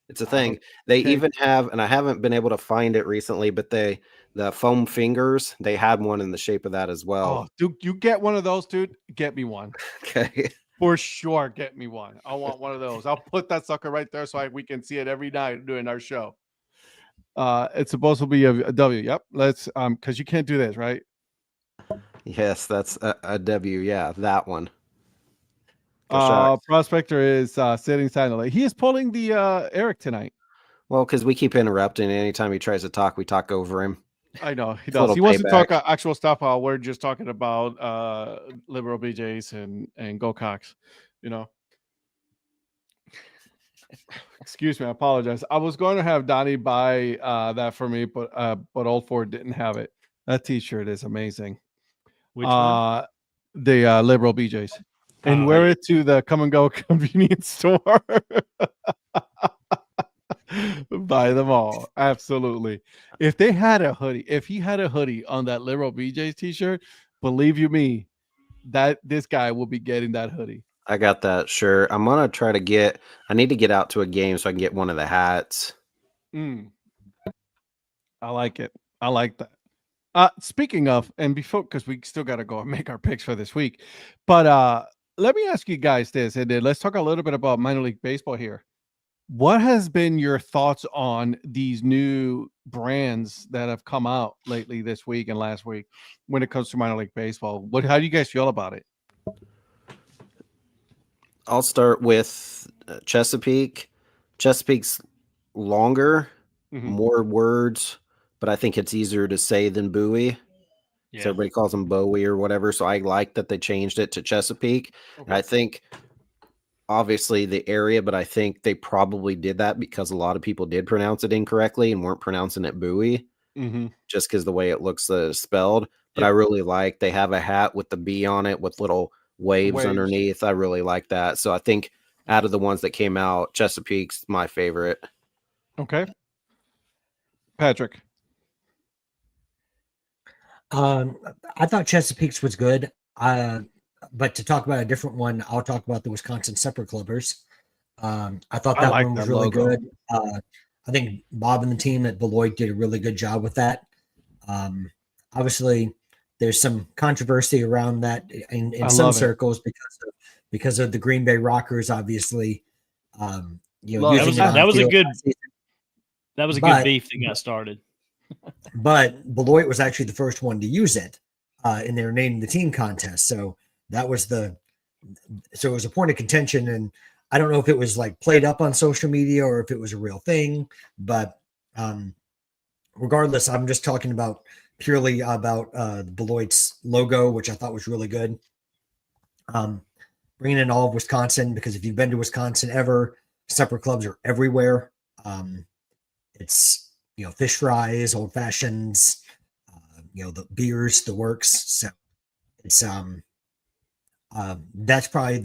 It's a thing. They okay. even have, and I haven't been able to find it recently, but the foam fingers, they had one in the shape of that as well. Oh, dude, you get one of those, dude. Get me one. Okay. For sure, get me one. I want one of those. I'll put that sucker right there so we can see it every night during our show. It's supposed to be a W. Yep. Let's because you can't do this, right? Yes, that's a W. Yeah, that one. Go Shocks. Prospector is sitting silently. He is pulling the Eric tonight. Well, because we keep interrupting. Anytime he tries to talk, we talk over him. I know he It's a does. little He wants to talk payback. actual stuff. We're just talking about liberal BJs and Go Cox. You know. Excuse me, I apologize. I was going to have Donnie buy that for me, but Old Ford didn't have it. That T-shirt is amazing. Which one? The liberal BJs, and wear it to the come and go convenience store. Buy them all, absolutely. If they had a hoodie, if he had a hoodie on that liberal BJs T-shirt, believe you me, that this guy will be getting that hoodie. I got that shirt. I'm gonna try to get. I need to get out to a game so I can get one of the hats. I like it. I like that. Speaking of, and before, because we still got to go and make our picks for this week, but let me ask you guys this, and then let's talk a little bit about minor league baseball here. What has been your thoughts on these new brands that have come out lately this week and last week when it comes to minor league baseball? How do you guys feel about it? I'll start with Chesapeake. Chesapeake's longer, more words, but I think it's easier to say than Bowie. Yeah. So everybody calls them Bowie or whatever. So I like that they changed it to Chesapeake. Okay. And I think obviously the area, but I think they probably did that because a lot of people did pronounce it incorrectly and weren't pronouncing it Bowie, just because the way it looks spelled. But I really like they have a hat with the B on it with little waves underneath. I really like that. So I think out of the ones that came out, Chesapeake's my favorite. Okay. Patrick. I thought Chesapeake's was good. But to talk about a different one, I'll talk about the Wisconsin Supper Clubbers. I thought that one was really good. I think Bob and the team at Beloit did a really good job with that. Obviously, there's some controversy around that in some circles because of the Green Bay Rockers. Obviously, that was a good beef that got started. But Beloit was actually the first one to use it in their Name the Team contest. So it was a point of contention. And I don't know if it was like played up on social media or if it was a real thing, but regardless, I'm just talking about purely about Beloit's logo, which I thought was really good. Bringing in all of Wisconsin, because if you've been to Wisconsin ever, supper clubs are everywhere. It's, fish fries, old fashions, the beers, the works. So it's that's probably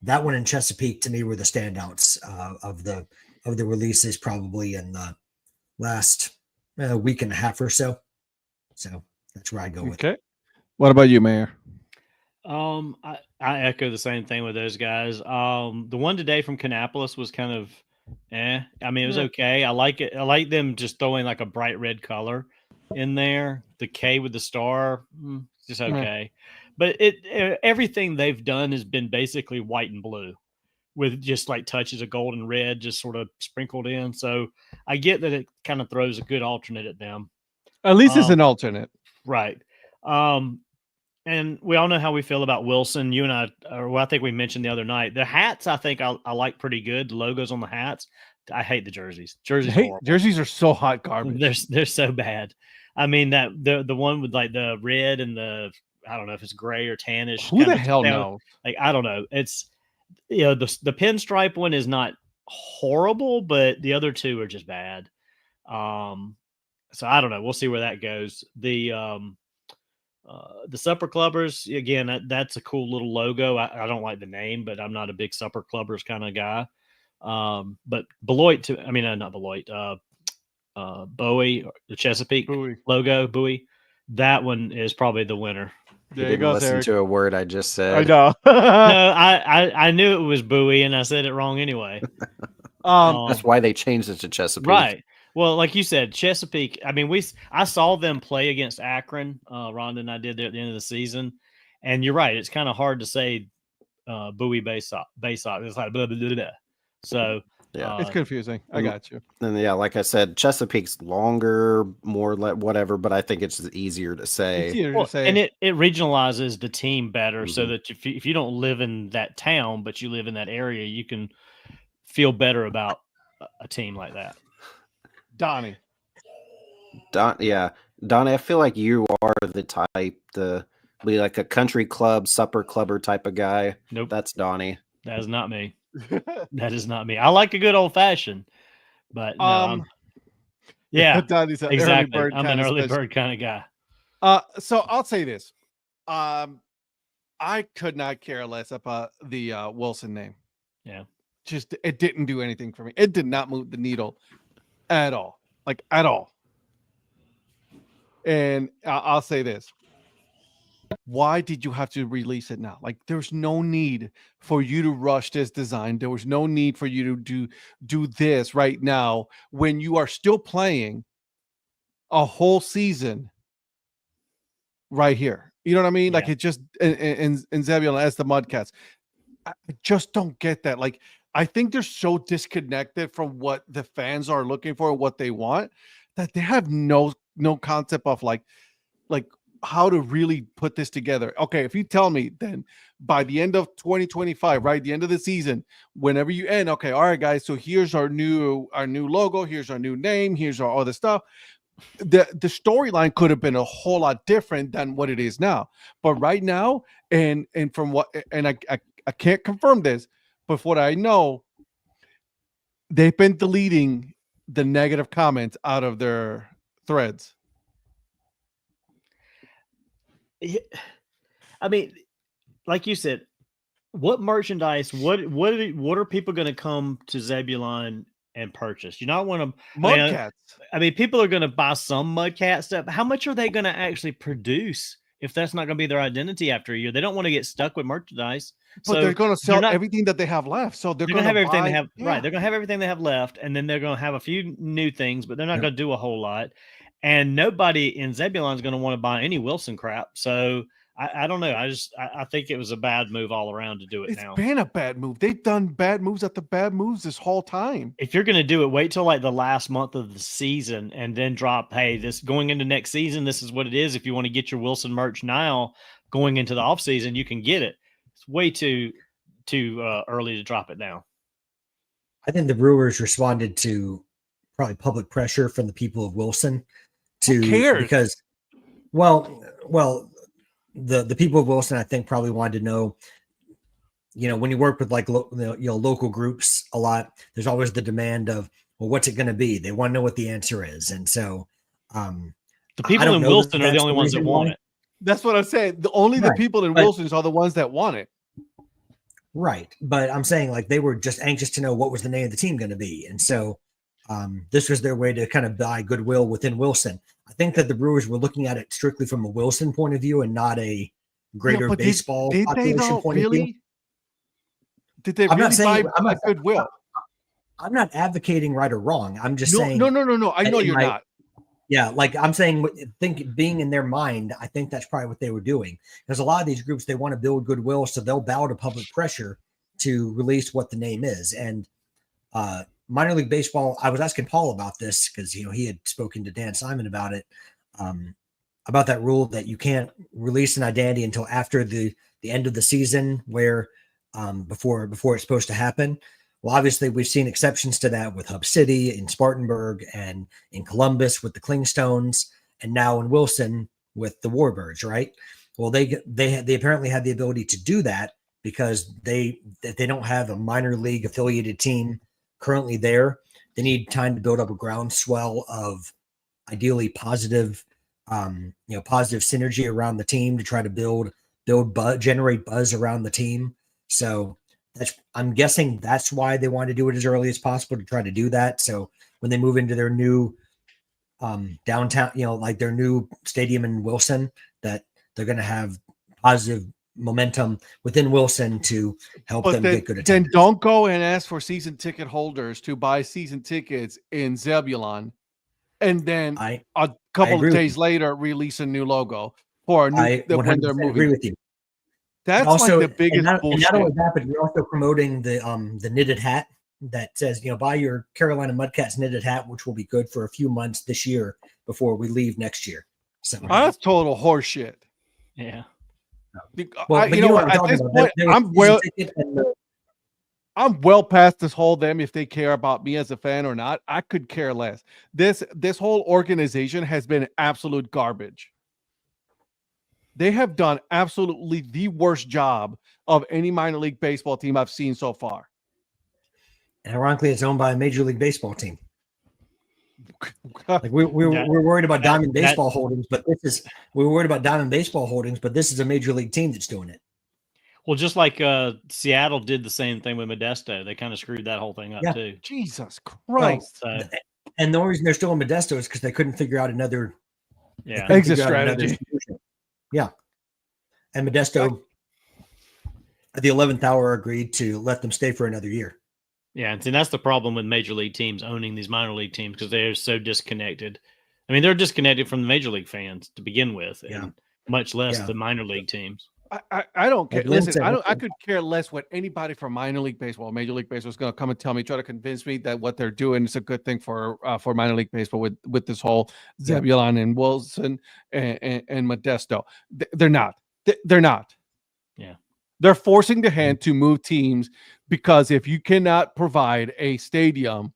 that one in Chesapeake to me were the standouts of the releases probably in the last week and a half or so. So that's where I go with. Okay. What about you, Mayor? I echo the same thing with those guys. The one today from Kannapolis was kind of I mean, it was okay. I like it. I like them just throwing like a bright red color in there. The K with the star, just okay. But everything they've done has been basically white and blue with just like touches of gold and red just sort of sprinkled in. So I get that it kind of throws a good alternate at them. At least it's an alternate. Right. And we all know how we feel about Wilson. You and I think we mentioned the other night. The hats, I think I like pretty good. The logos on the hats. I hate the jerseys. Jerseys are so hot garbage. They're so bad. I mean, that the one with like the red and the, I don't know if it's gray or tannish. Who the hell knows? Like, I don't know. It's, the pinstripe one is not horrible, but the other two are just bad. So I don't know. We'll see where that goes. The Supper Clubbers, again, that's a cool little logo. I don't like the name, but I'm not a big Supper Clubbers kind of guy. But Beloit, not Beloit. Bowie, the Chesapeake Bowie. logo, Bowie. That one is probably the winner. He There you didn't go, listen Eric. to a word I just said. I know. No, I knew it was Bowie, and I said it wrong anyway. That's why they changed it to Chesapeake. Right. Well, like you said, Chesapeake. I mean, I saw them play against Akron. Rhonda and I did there at the end of the season, and you're right. It's kind of hard to say Bowie base sock. It's like blah, blah, blah, blah. So Yeah. It's confusing. I got you. And yeah, like I said, Chesapeake's longer, more whatever, but I think it's easier to say. It's easier well, to say. and it regionalizes the team better, so Mhm. that if you don't live in that town but you live in that area, you can feel better about a team like that. Donnie. Donnie, I feel like you are the type to be like a country club, supper clubber type of guy. Nope, That's Donnie. that is not me. That is not me. I like a good old fashioned, but no, yeah, Donnie's an exactly. early bird I'm an kind of early special. bird kind of guy. So I'll say this. I could not care less about the Wilson name. Yeah. Just it didn't do anything for me. It did not move the needle at all. Like at all. And I'll say this. Why did you have to release it now? Like there's no need for you to rush this design. There was no need for you to do this right now when you are still playing a whole season right here. You know what I mean? Like Yeah. it just in Zebulon as the Mudcats. I just don't get that. Like I think they're so disconnected from what the fans are looking for, what they want, that they have no concept of like how to really put this together. Okay, if you tell me then by the end of 2025, right, the end of the season, whenever you end, okay, all right, guys, so here's our new logo, here's our new name, here's our other stuff. The storyline could have been a whole lot different than what it is now. But right now, and from what, and I can't confirm this, but what I know, they've been deleting the negative comments out of their threads. I mean, like you said, what merchandise? What are people going to come to Zebulon and purchase? You not want to Mudcats. I mean, people are going to buy some Mudcat stuff. How much are they going to actually produce if that's not going to be their identity after a year? They don't want to get stuck with merchandise. But they're going to sell everything that they have left. So they're going to have everything buy, they have. yeah. Right. They're going to have everything they have left. And then they're going to have a few new things, but they're not going to do a whole lot. And nobody in Zebulon is going to want to buy any Wilson crap. So I don't know. I think it was a bad move all around to do it now. It's been a bad move. They've done bad moves after bad moves this whole time. If you're going to do it, wait till like the last month of the season and then drop, hey, this going into next season, this is what it is. If you want to get your Wilson merch now going into the off season, you can get it. It's way too early to drop it now. I think the Brewers responded to probably public pressure from the people of Wilson Who cares? Because the people of Wilson, I think, probably wanted to know, when you work with like local groups a lot, there's always the demand of, well, what's it going to be? They want to know what the answer is. And so the people in Wilson are the only ones that want it. That's what I'm saying. The people in Wilson are the ones that want it. Right. But I'm saying like they were just anxious to know what was the name of the team going to be. And so this was their way to kind of buy goodwill within Wilson. I think that the Brewers were looking at it strictly from a Wilson point of view and not a greater baseball population point of view. Did they really buy goodwill? I'm not advocating right or wrong. I'm just saying. No. I know you're not. Yeah, like I'm saying, being in their mind, I think that's probably what they were doing. Because a lot of these groups, they want to build goodwill, so they'll bow to public pressure to release what the name is. And minor league baseball, I was asking Paul about this because he had spoken to Dan Simon about it, about that rule that you can't release an identity until after the end of the season, where before it's supposed to happen. Well, obviously, we've seen exceptions to that with Hub City, in Spartanburg, and in Columbus with the Klingstones, and now in Wilson with the Warbirds, right? Well, they apparently have the ability to do that because they don't have a minor league affiliated team currently there. They need time to build up a groundswell of ideally positive, positive synergy around the team to try to generate buzz around the team. So I'm guessing that's why they want to do it as early as possible to try to do that. So when they move into their new downtown, like their new stadium in Wilson, that they're going to have positive momentum within Wilson to help them get good attendance. Then don't go and ask for season ticket holders to buy season tickets in Zebulon, and then a couple of days later release a new logo for a new when they're moving. Agree with you. That's also, like the biggest bullshit. And not only that, but you're also promoting the knitted hat that says, buy your Carolina Mudcats knitted hat, which will be good for a few months this year before we leave next year. So that's total horseshit. Yeah. Well, at this point, I'm well past this whole them if they care about me as a fan or not. I could care less. This whole organization has been absolute garbage. They have done absolutely the worst job of any minor league baseball team I've seen so far. And ironically, it's owned by a Major League Baseball team. Like we're worried about Diamond Baseball Holdings, but we're worried about Diamond Baseball Holdings, but this is a Major League team that's doing it. Well, just like Seattle did the same thing with Modesto, they kind of screwed that whole thing up too. Jesus Christ! And the only reason they're still in Modesto is because they couldn't figure out another exit strategy. Yeah, and Modesto at the 11th hour agreed to let them stay for another year. Yeah, and that's the problem with major league teams owning these minor league teams, because they're so disconnected. I mean, they're disconnected from the major league fans to begin with, and much less the minor league teams. I don't care. Listen, I could care less what anybody from minor league baseball, major league baseball is going to come and tell me, try to convince me that what they're doing is a good thing for minor league baseball with this whole Zebulon and Wilson and Modesto. They're not. They're not. Yeah. They're forcing the hand to move teams, because if you cannot provide a stadium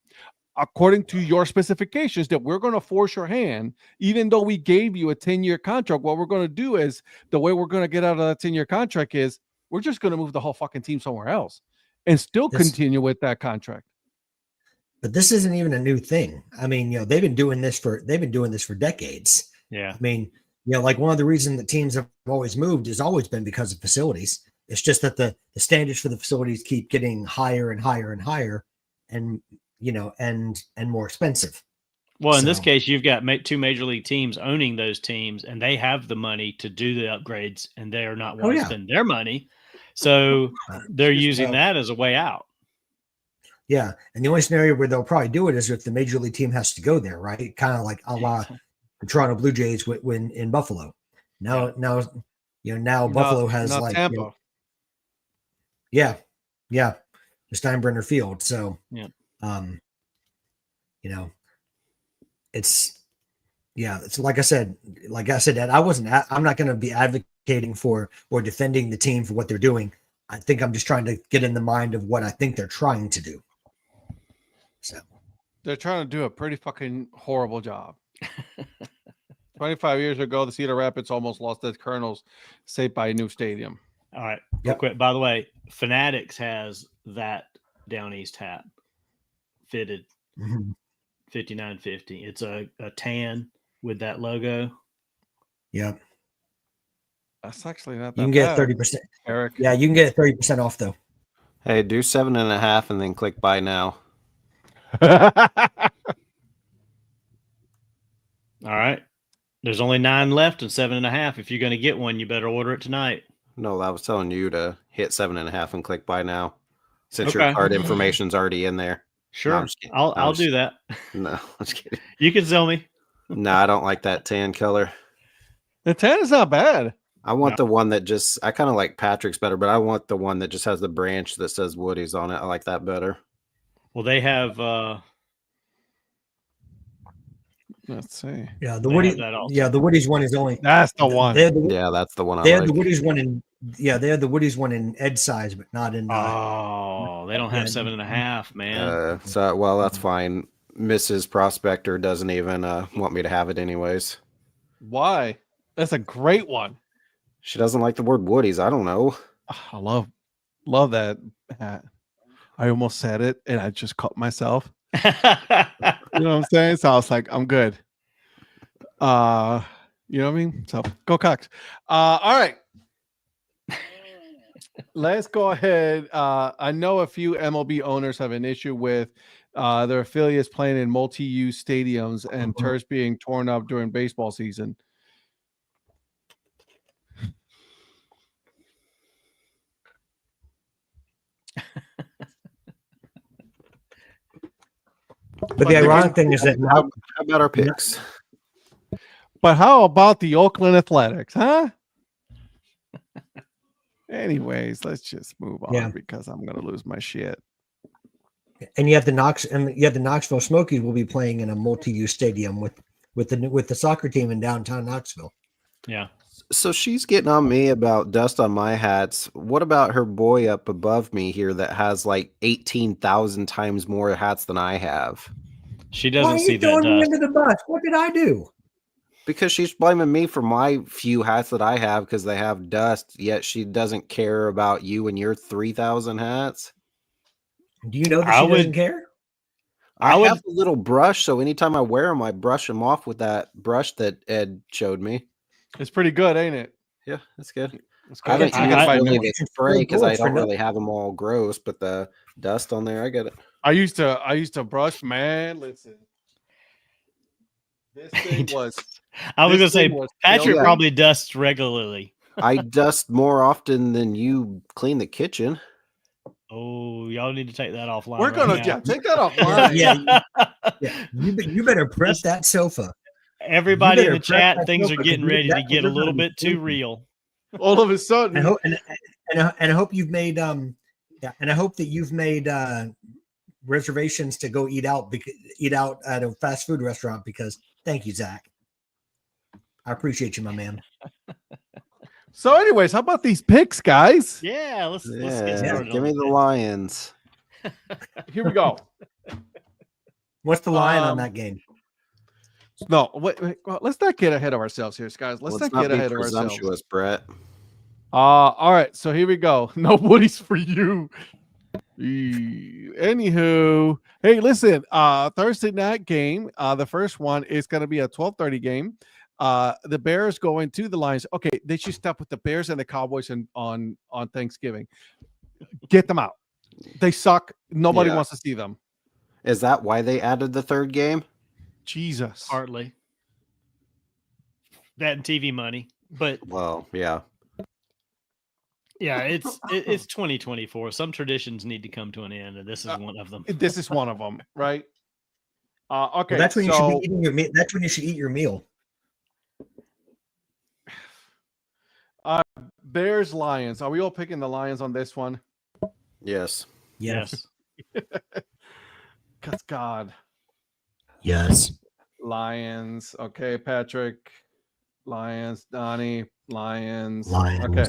according to your specifications, that we're going to force your hand, even though we gave you a 10-year contract, what we're going to do is, the way we're going to get out of that 10-year contract is we're just going to move the whole fucking team somewhere else and still continue with that contract. But this isn't even a new thing. I mean, they've been doing this for decades. Yeah. I mean, like one of the reasons that teams have always moved has always been because of facilities. It's just that the standards for the facilities keep getting higher and higher and higher, and and more expensive. Well, in this case, you've got two major league teams owning those teams, and they have the money to do the upgrades, and they are not wanting to spend their money, so they're using that as a way out. Yeah, and the only scenario where they'll probably do it is if the major league team has to go there, right? Kind of like a la the Toronto Blue Jays when in Buffalo. Now Buffalo has like Tampa. The Steinbrenner Field. So it's like I said, Ed, I'm not going to be advocating for or defending the team for what they're doing. I think I'm just trying to get in the mind of what I think they're trying to do. So they're trying to do a pretty fucking horrible job. 25 years ago, the Cedar Rapids almost lost their Colonels, saved by a new stadium. All right, real quick. By the way, Fanatics has that Down East hat fitted, $59.50. It's a tan with that logo. Yep. That's actually not that You can get bad, 30%. Eric. Yeah, you can get 30% off though. Hey, do 7.5 and then click buy now. All right. There's only 9 left and 7.5. If you're going to get one, you better order it tonight. No, I was telling you to hit 7.5 and click buy now, since your card information's already in there. Sure, no, I'll do that. No, I'm just kidding. You can sell me. No, I don't like that tan color. The tan is not bad. I want the one that just, I kind of like Patrick's better, but I want the one that just has the branch that says Woody's on it. I like that better. Well, they have let's see. Yeah, the Woody. Yeah, the Woody's one is only. That's the one. Yeah, that's the one. They have the Woody's one in. Yeah, they have the Woody's one in Ed size, but not in. They don't have 7.5, man. Well, that's fine. Mrs. Prospector doesn't even want me to have it anyways. Why? That's a great one. She doesn't like the word Woody's. I don't know. I love that hat. I almost said it and I just caught myself. You know what I'm saying? So I was like, I'm good. You know what I mean? So go Cox. All right. Let's go ahead. I know a few MLB owners have an issue with Their affiliates playing in multi-use stadiums and turfs being torn up during baseball season. But the ironic thing is that How about our picks? But how about the Oakland Athletics, huh? Anyways, let's just move on because I'm gonna lose my shit. and you have the Knoxville Smokies will be playing in a multi-use stadium with the soccer team in downtown Knoxville. Yeah. So she's getting on me about dust on my hats. What about her boy up above me here that has like 18,000 times more hats than I have? She Why doesn't are see you that throwing me dust. under the bus? What did I do? Because she's blaming me for my few hats that I have because they have dust, yet she doesn't care about you and your 3,000 hats. Do you know that I she doesn't would- care? I would- have a little brush, so anytime I wear them, I brush them off with that brush that Ed showed me. It's pretty good, ain't it? Yeah, that's good. It's I haven't I- used I- really the spray because I Gross for don't really nothing. have them all gross, but the dust on there, I get it. I used to brush, man. Listen, this thing was. I was gonna this say thing was Patrick killer. probably dusts regularly. I dust more often than you clean the kitchen. Oh, y'all need to take that offline. We're gonna take that offline. Yeah. You better prep that sofa. Everybody in better the prep chat, that things are sofa, getting 'cause ready to that- get a you're little gonna bit be too sleeping. real. All of a sudden, I hope you've made and I hope that you've made reservations to go eat out at a fast food restaurant because thank you, Zach. I appreciate you, my man. So, anyways, how about these picks, guys? Yeah, let's get Yeah, started. give me the Lions. Here we go. What's the line on Um, that game? No, wait, well, let's not get ahead of ourselves here, guys. Let's not get be ahead of ourselves. presumptuous, Brett. All right, so here we go. No Woody's for you. Anywho, hey, listen, Thursday night game. The first one is going to be a 12:30 game. The Bears going to the Lions. Okay, they should stop with the Bears and the Cowboys on Thanksgiving. Get them out. They suck. Nobody Yeah. wants to see them. Is that why they added the third game? Jesus. Partly that and TV money, but Well, yeah. yeah, it's 2024. Some traditions need to come to an end, and this is one of them. This is one of them, right? Okay, Well, that's when you should so be eating your meal. That's when you should eat your meal. Bears Lions. Are we all picking the Lions on this one? Yes. Yes. Cause God, Yes. Lions. Okay, Patrick. Lions. Donnie. Lions. Lions. Okay.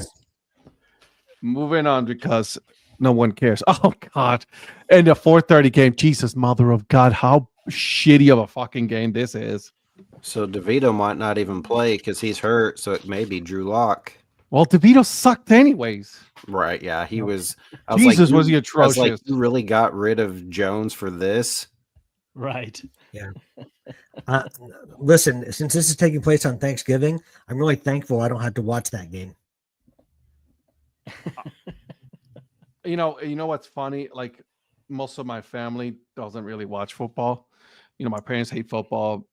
Moving on because no one cares. Oh God. And the 4:30 game. Jesus, mother of God, how shitty of a fucking game this is. So DeVito might not even play because he's hurt. So it may be Drew Lock. Well, DeVito sucked anyways. Right. Yeah. He was. Jesus, was he I was like, atrocious? you really got rid of Jones for this? Right. Listen, since this is taking place on Thanksgiving, I'm really thankful I don't have to watch that game. You know what's funny? Like most of my family doesn't really watch football. You know, my parents hate football,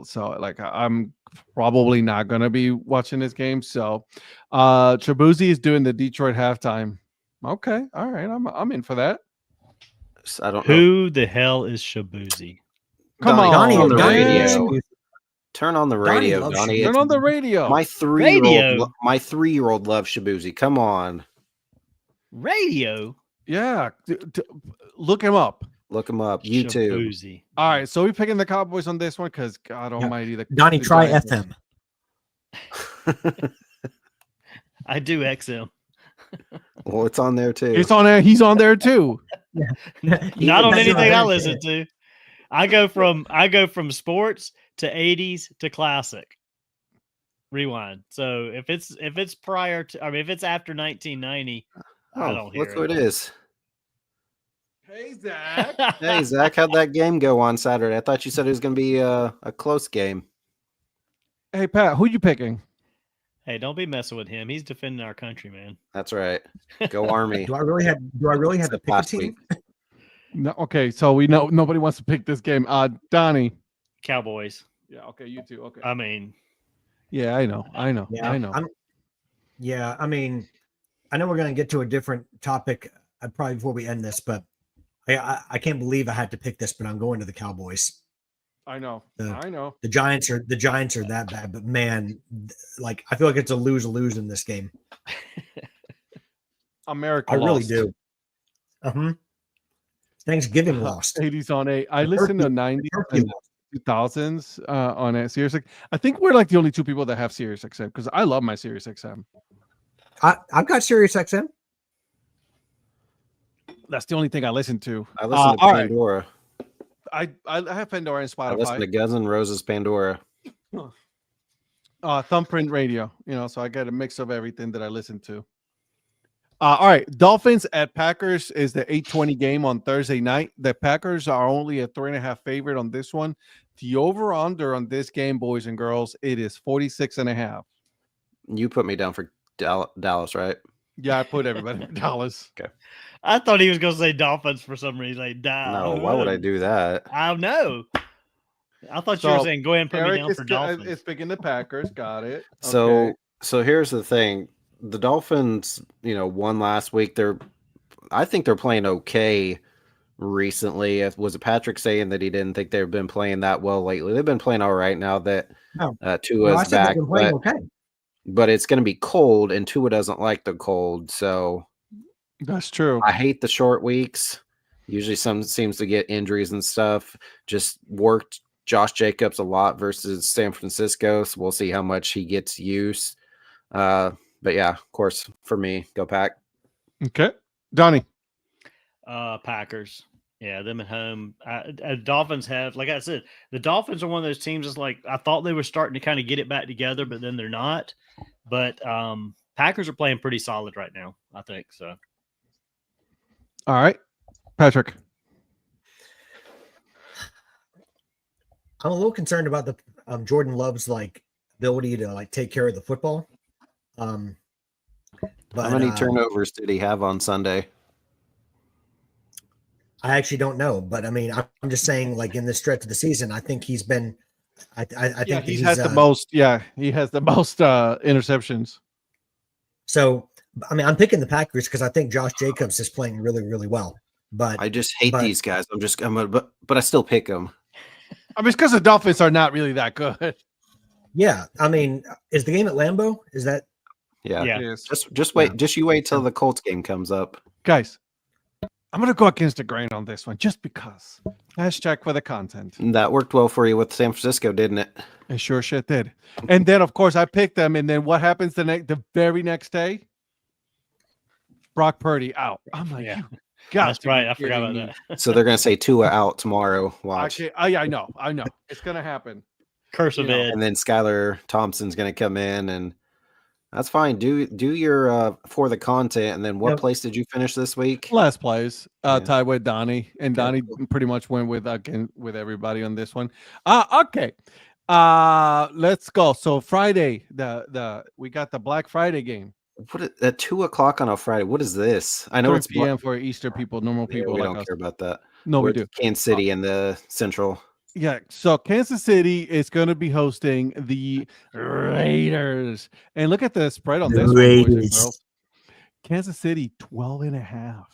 so like I'm probably not gonna be watching this game. So Trabuzzi is doing the Detroit halftime. Okay, all right, I'm in for that. I don't know. Who the hell is Shabuzi? Come Donnie, on, on the man. radio. Turn on the Donnie radio, loves Donnie. Turn It's- on the radio. My 3-year-old, Radio. my 3-year-old loves Shabuzi. Come on, Radio. Yeah, look him up. look him up. YouTube. Shabuzi. All right, so we picking the Cowboys on this one because God Almighty, Donnie, the try Giants- FM. I do XM. Well, it's on there too. It's on there. He's on there too. Not on anything I listen to. I go from sports to 80s to classic. Rewind. So if it's prior to, if it's after 1990, I don't hear look who it is. Hey Zach. Hey Zach, how'd that game go on Saturday? I thought you said it was going to be a close game. Hey Pat, who you picking? Hey, don't be messing with him. He's defending our country, man. That's right. Go Army. Do I really have to pick a Last team? week. No, okay, so we know nobody wants to pick this game. Donnie. Cowboys. Yeah, okay, you too. Okay. I mean, Yeah, I know. Yeah, I know. I mean, I know we're going to get to a different topic probably before we end this, but I can't believe I had to pick this, but I'm going to the Cowboys. I know. The Giants are that bad, but man, like I feel like it's a lose in this game. America I really lost. do. Thanksgiving lost. 80s on 8. I listened to 90s Turkey and 2000s on a Sirius. I think we're like the only two people that have Sirius XM because I love my Sirius XM. I've got Sirius XM. That's the only thing I listen to. I listen to Pandora. I have Pandora and Spotify. I listen to Guns N' Roses Pandora. Thumbprint Radio, so I get a mix of everything that I listen to. All right, Dolphins at Packers is the 8:20 game on Thursday night. The Packers are only a 3.5 favorite on this one. The over/under on this game, boys and girls, it is 46.5. You put me down for Dallas, right? Yeah, I put everybody in Dallas. Okay. I thought he was going to say Dolphins for some reason. Like, No, why would I do that? I don't know. I thought you were saying go ahead and put me down for Dolphins. It's picking the Packers. Got it. So here's the thing. The Dolphins, won last week. I think they're playing okay recently. Was it Patrick saying that he didn't think they've been playing that well lately? They've been playing all right now that Tua's back. But it's going to be cold, and Tua doesn't like the cold. So that's true. I hate the short weeks. Usually some seems to get injuries and stuff. Just worked Josh Jacobs a lot versus San Francisco. So we'll see how much he gets used. But yeah, of course, for me, go Pack. Okay. Donnie. Packers. Yeah, them at home. Dolphins have, like I said, the Dolphins are one of those teams that's like, I thought they were starting to kind of get it back together, but then they're not. But Packers are playing pretty solid right now, I think. So. All right. Patrick. I'm a little concerned about the Jordan Love's ability to take care of the football. But how many turnovers did he have on Sunday? I actually don't know, but I mean, I'm just saying, in this stretch of the season, I think he's been. I think he has the most. Yeah, he has the most interceptions. So, I mean, I'm picking the Packers because I think Josh Jacobs is playing really, really well. But I just hate these guys. But I still pick them. I mean, it's because the Dolphins are not really that good. Yeah, I mean, is the game at Lambeau? Is that? Yeah. Just wait. Just you wait till the Colts game comes up, guys. I'm going to go against the grain on this one just because. Hashtag for the content. That worked well for you with San Francisco, didn't it? It sure shit did. And then, of course, I picked them. And then what happens the very next day? Brock Purdy out. I'm like, that's right. I forgot about that. So they're going to say Tua out tomorrow. Watch. I know. It's going to happen. Curse of Ed. And then Skylar Thompson's going to come in and that's fine. Do your for the content, and then what place did you finish this week? Last place, tied with Donnie, and Donnie pretty much went with everybody on this one. Okay, let's go. So Friday, we got the Black Friday game. What at 2:00 on a Friday? What is this? I know it's PM for Easter people, normal people. We like don't care about that. No, we do. Kansas City and the Central. Yeah, so Kansas City is going to be hosting the Raiders. And look at the spread on this one, boys and girls. Kansas City, 12.5.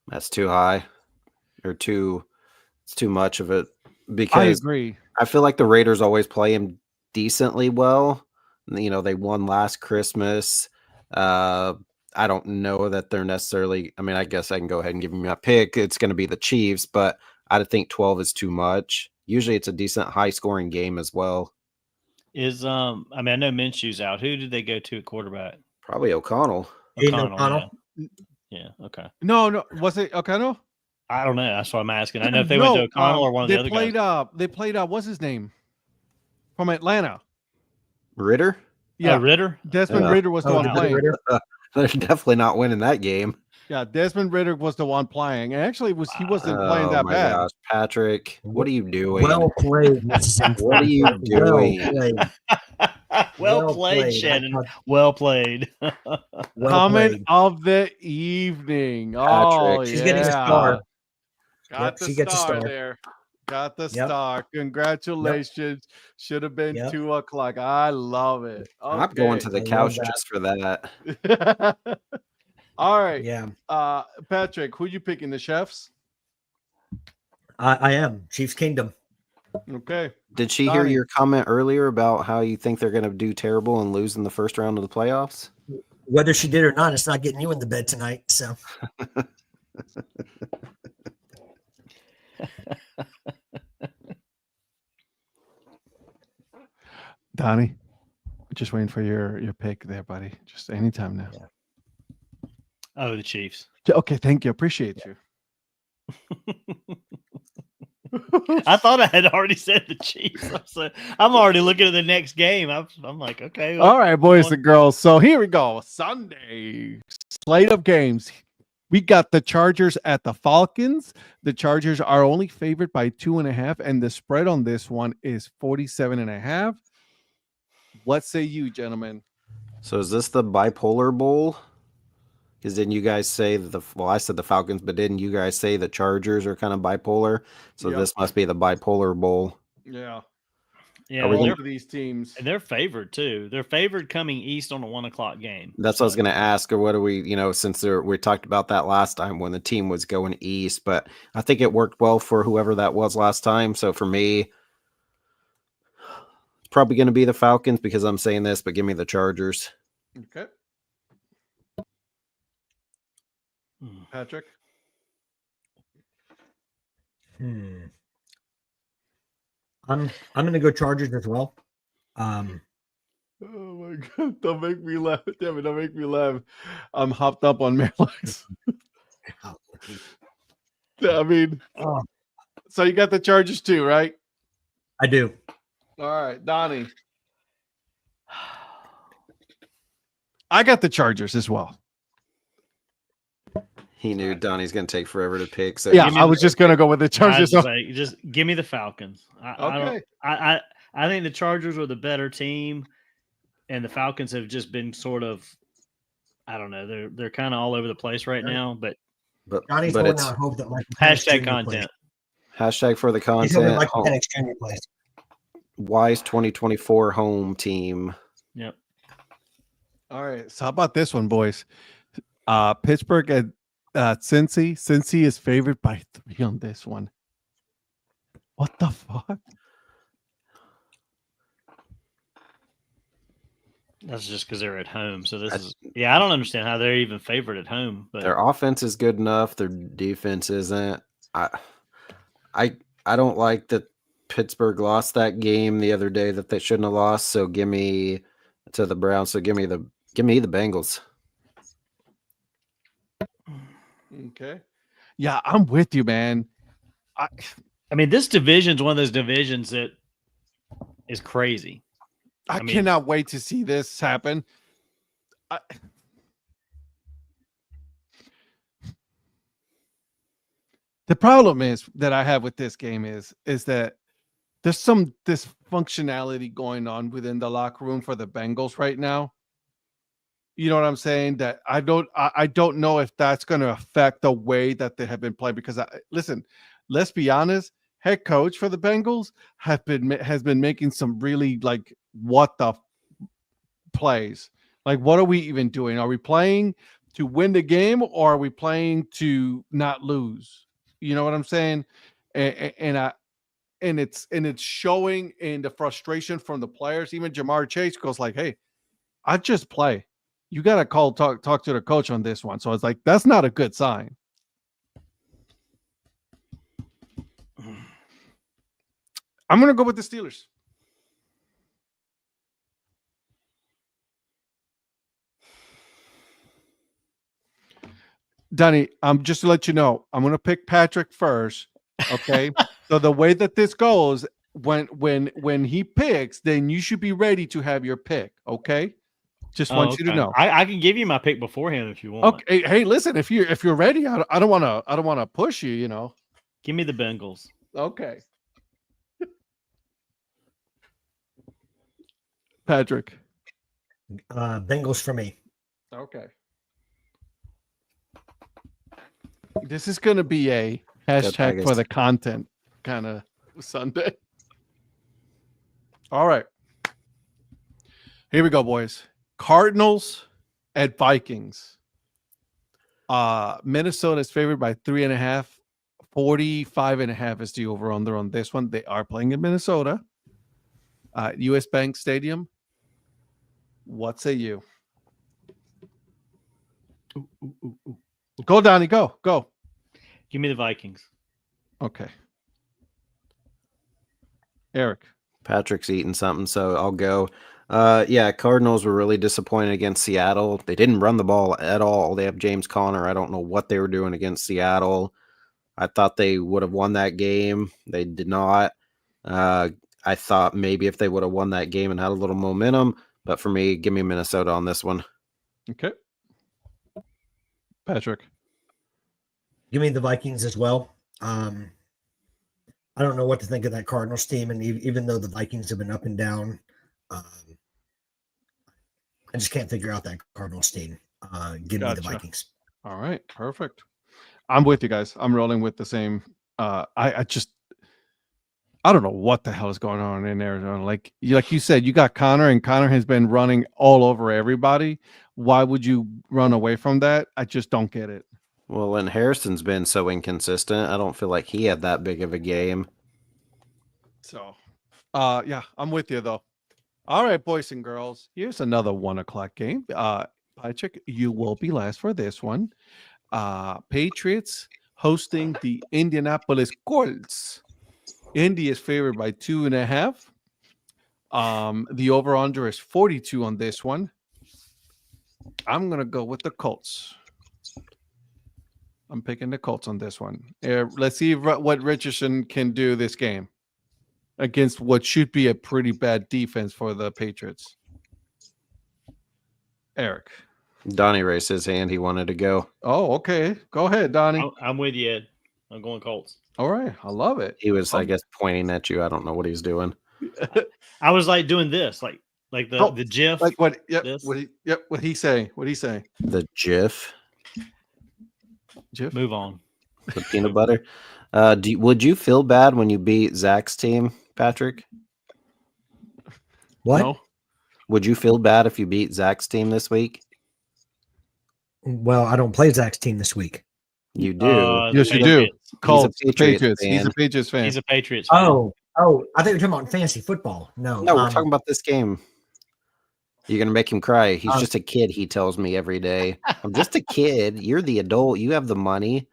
That's too high. It's too much of it. Because I agree. I feel like the Raiders always play him decently well. They won last Christmas. I don't know that they're necessarily – I mean, I guess I can go ahead and give them a pick. It's going to be the Chiefs, but I think 12 is too much. Usually it's a decent high-scoring game as well. I know Minshew's out. Who did they go to at quarterback? Probably O'Connell. O'Connell. Yeah, okay. No. Was it O'Connell? I don't know. That's what I'm asking. I know if they went to O'Connell or one of the other guys. They played, what's his name? From Atlanta. Ritter? Yeah. Ritter? Desmond Ritter was the one playing. They're definitely not winning that game. Yeah, Desmond Ritter was the one playing. And actually, he wasn't playing that bad. Gosh, Patrick, what are you doing? Well played. What are you doing? Well played, Shannon. Well played. Comment of the evening. Patrick. She's getting a star. Got the she gets a star star. there. Got the Yep. star. Congratulations. Should have been Yep. 2:00. I love it. Okay. I'm going to the I love couch that. just for that. All right. Yeah, Patrick, who you picking? The Chefs? I am Chiefs Kingdom. Okay. Did she hear Donnie. your comment earlier about how you think they're going to do terrible and lose in the first round of the playoffs? Whether she did or not, it's not getting you in the bed tonight. So Donnie, just waiting for your pick there, buddy. Just anytime now. Yeah. Oh, the Chiefs. Okay, thank you. Appreciate you. I thought I had already said the Chiefs. I'm already looking at the next game. I'm like, okay. All right, boys and girls. So here we go. Sunday slate of games. We got the Chargers at the Falcons. The Chargers are only favored by 2.5, and the spread on this one is 47.5. What say you, gentlemen? So is this the bipolar bowl? Because didn't you guys say I said the Falcons, but didn't you guys say the Chargers are kind of bipolar? So Yep. this must be the bipolar bowl. Yeah. Yeah, Are we well, gonna- Both of these teams. they're favored too. They're favored coming east on a 1:00 game. That's what I was going to ask, or what do we, since we talked about that last time when the team was going east, but I think it worked well for whoever that was last time. So for me, it's probably going to be the Falcons because I'm saying this, but give me the Chargers. Okay. Patrick? I'm going to go Chargers as well. Oh my God. Don't make me laugh. Damn it, don't make me laugh. I'm hopped up on Mailbox. I mean, Oh, so you got the Chargers too, right? I do. All right, Donnie. I got the Chargers as well. He knew Donnie's going to take forever to pick. So Yeah, Give me I was just gonna go with the I Chargers. was like, just give me the Falcons. Okay. I think the Chargers were the better team, and the Falcons have just been sort of, I don't know, they're kind of all over the place right now. But but Johnny's but holding it's out hope that Michael Penix hashtag Jr. content. hashtag for the Plays. He's hoping content. Michael Penix Jr. plays. Wise 2024 home team. Yep. All right. So how about this one, boys? Pittsburgh at Cincy. Cincy is favored by 3 on this one. What the fuck? That's just because they're at home. So this is, I don't understand how they're even favored at home. But Their offense is good enough. Their defense isn't. I don't like that Pittsburgh lost that game the other day that they shouldn't have lost. So give me to the Browns. So give me the Bengals. Okay. Yeah, I'm with you, man. I mean, this division's one of those divisions that is crazy. I mean- cannot wait to see this happen. The problem is that I have with this game is that there's some dysfunctionality going on within the locker room for the Bengals right now. You know what I'm saying? That I don't know if that's going to affect the way that they have been playing. Because listen, let's be honest. Head coach for the Bengals has been making some really like what the plays. Like, what are we even doing? Are we playing to win the game, or are we playing to not lose? You know what I'm saying? And it's showing in the frustration from the players. Even Jamar Chase goes like, "Hey, I just play. You got to talk to the coach on this one." So it's like, that's not a good sign. I'm going to go with the Steelers. Donnie, just to let you know, I'm going to pick Patrick first. Okay. So the way that this goes, when he picks, then you should be ready to have your pick. Okay. Just want you to know. I can give you my pick beforehand if you want. Okay. Hey, listen, if you're ready, I don't want to push you, you know. Give me the Bengals. Okay. Patrick. Bengals for me. Okay. This is going to be a Hashtag for the content kind of Sunday. All right. Here we go, boys. Cardinals at Vikings. Minnesota is favored by 3.5. 45.5 is the over-under on this one. They are playing in Minnesota. US Bank Stadium. What say you? Go, Donnie. Go. Give me the Vikings. Okay. Eric. Patrick's eating something, so I'll go. Yeah, Cardinals were really disappointed against Seattle. They didn't run the ball at all. They have James Conner. I don't know what they were doing against Seattle. I thought they would have won that game. They did not. I thought maybe if they would have won that game and had a little momentum, but for me, give me Minnesota on this one. Okay. Patrick. Give me the Vikings as well. I don't know what to think of that Cardinals team, and even though the Vikings have been up and down, I just can't figure out that Cardinals team. Give me the Vikings. All right, perfect. I'm with you guys. I'm rolling with the same. I don't know what the hell is going on in Arizona. Like you said, you got Connor, and Connor has been running all over everybody. Why would you run away from that? I just don't get it. Well, and Harrison's been so inconsistent. I don't feel like he had that big of a game. So, yeah, I'm with you though. All right, boys and girls. Here's another 1:00 game. Patrick, you will be last for this one. Patriots hosting the Indianapolis Colts. Indy is favored by 2.5. The over-under is 42 on this one. I'm going to go with the Colts. I'm picking the Colts on this one. Let's see what Richardson can do this game against what should be a pretty bad defense for the Patriots. Eric. Donnie raised his hand. He wanted to go. Oh, okay. Go ahead, Donnie. I'm with you, Ed. I'm going Colts. All right. I love it. He was, I guess, pointing at you. I don't know what he's doing. I was like doing this, like the GIF. Like what? Yep. This. What he say? What he say? The GIF. GIF. Move on. The peanut butter. Would you feel bad when you beat Zach's team, Patrick? What? No. Would you feel bad if you beat Zach's team this week? Well, I don't play Zach's team this week. You do. Yes, you do. Colts, Patriots Patriots. He's a Patriots fan. He's a Patriots fan. Oh, I thought you were talking about fantasy football. No, we're talking about this game. You're going to make him cry. He's just a kid, he tells me every day. I'm just a kid. You're the adult. You have the money.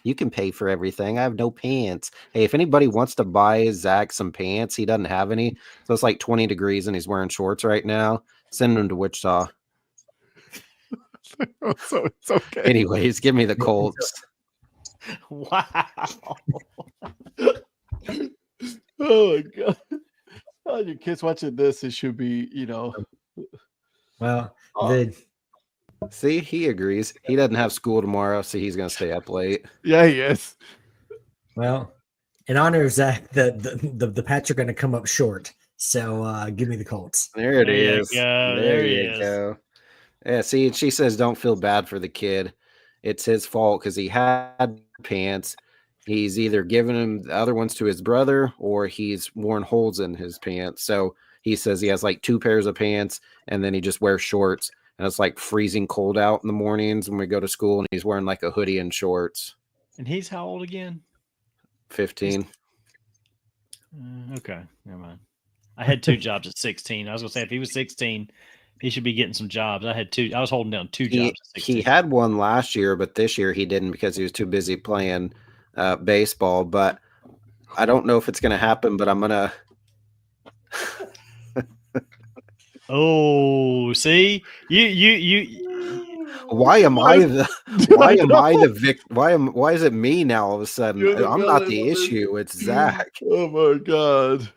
You can pay for everything. I have no pants. Hey, if anybody wants to buy Zach some pants, he doesn't have any. So it's like 20 degrees and he's wearing shorts right now. Send him to Wichita. So it's okay. Anyways, give me the Colts. Wow. Oh my god. Oh, your kids watching this, it should be, Well, See, he agrees. He doesn't have school tomorrow, so he's going to stay up late. Yeah, he is. well, in honor of Zach, the Pats are going to come up short. So give me the Colts. There it There you is. go. There There he you is. go. Yeah, see, she says don't feel bad for the kid. It's his fault because he had pants. He's either given him the other ones to his brother or he's worn holes in his pants. So he says he has like 2 pairs of pants and then he just wears shorts. And it's like freezing cold out in the mornings when we go to school and he's wearing like a hoodie and shorts. And he's how old again? 15. Okay, never mind. I had 2 jobs at 16. I was gonna say if he was 16, he should be getting some jobs. I was holding down 2 jobs at 16. He had one last year, but this year he didn't because he was too busy playing baseball. But I don't know if it's going to happen, but I'm going to. Oh, see, Why is it me now all of a sudden? I'm not the issue. It's Zach. Oh my god.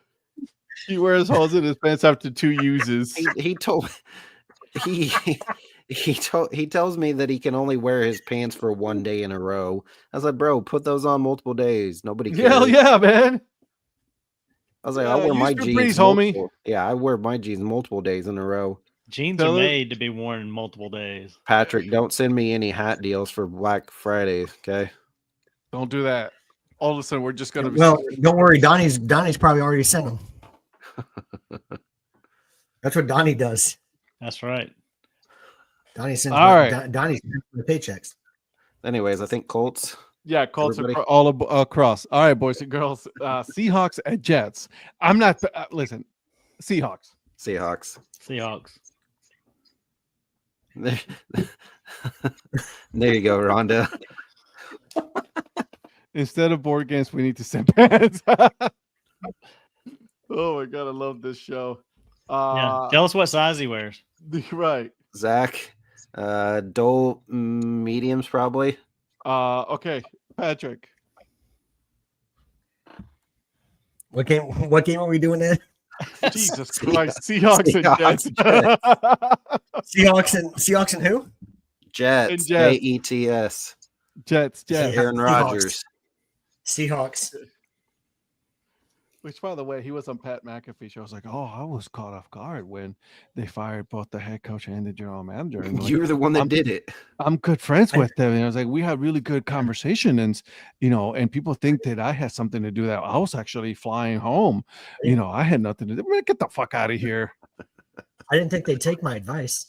He wears holes in his pants after 2 uses. He tells me that he can only wear his pants for 1 day in a row. I was like, bro, put those on multiple days. Nobody cares. Hell yeah, man. I was like, I wear my jeans. Homie. Yeah, I wear my jeans multiple days in a row. Jeans are made to be worn in multiple days. Patrick, don't send me any hat deals for Black Friday, okay? Don't do that. all of a sudden we're just gonna be Well, don't worry, Donnie's probably already sent them. That's what Donnie does. That's right. Donnie sends All right. Donnie sends the paychecks. Anyways, I think Colts. Yeah, Colts Everybody? all across. All right, boys and girls. Seahawks at Jets. I'm not. Listen, Seahawks. Seahawks. Seahawks. There you go, Rhonda. Instead of board games, we need to send pants. Oh my god, I love this show. Yeah. Tell us what size he wears. Right. Zach. Dole mediums probably. Okay, Patrick. What game are we doing there? Jesus Christ, Seahawks and Jets. Seahawks and who? Jets. Jets. Jets. Jets. Aaron Seahawks. Rodgers. Seahawks. Which, by the way, he was on Pat McAfee show. I was like, oh, I was caught off guard when they fired both the head coach and the general manager. And like, You're the one that did it. I'm good friends with them. And I was like, we had really good conversation. And, and people think that I had something to do that. I was actually flying home. I had nothing to do. Man, get the fuck out of here. I didn't think they'd take my advice.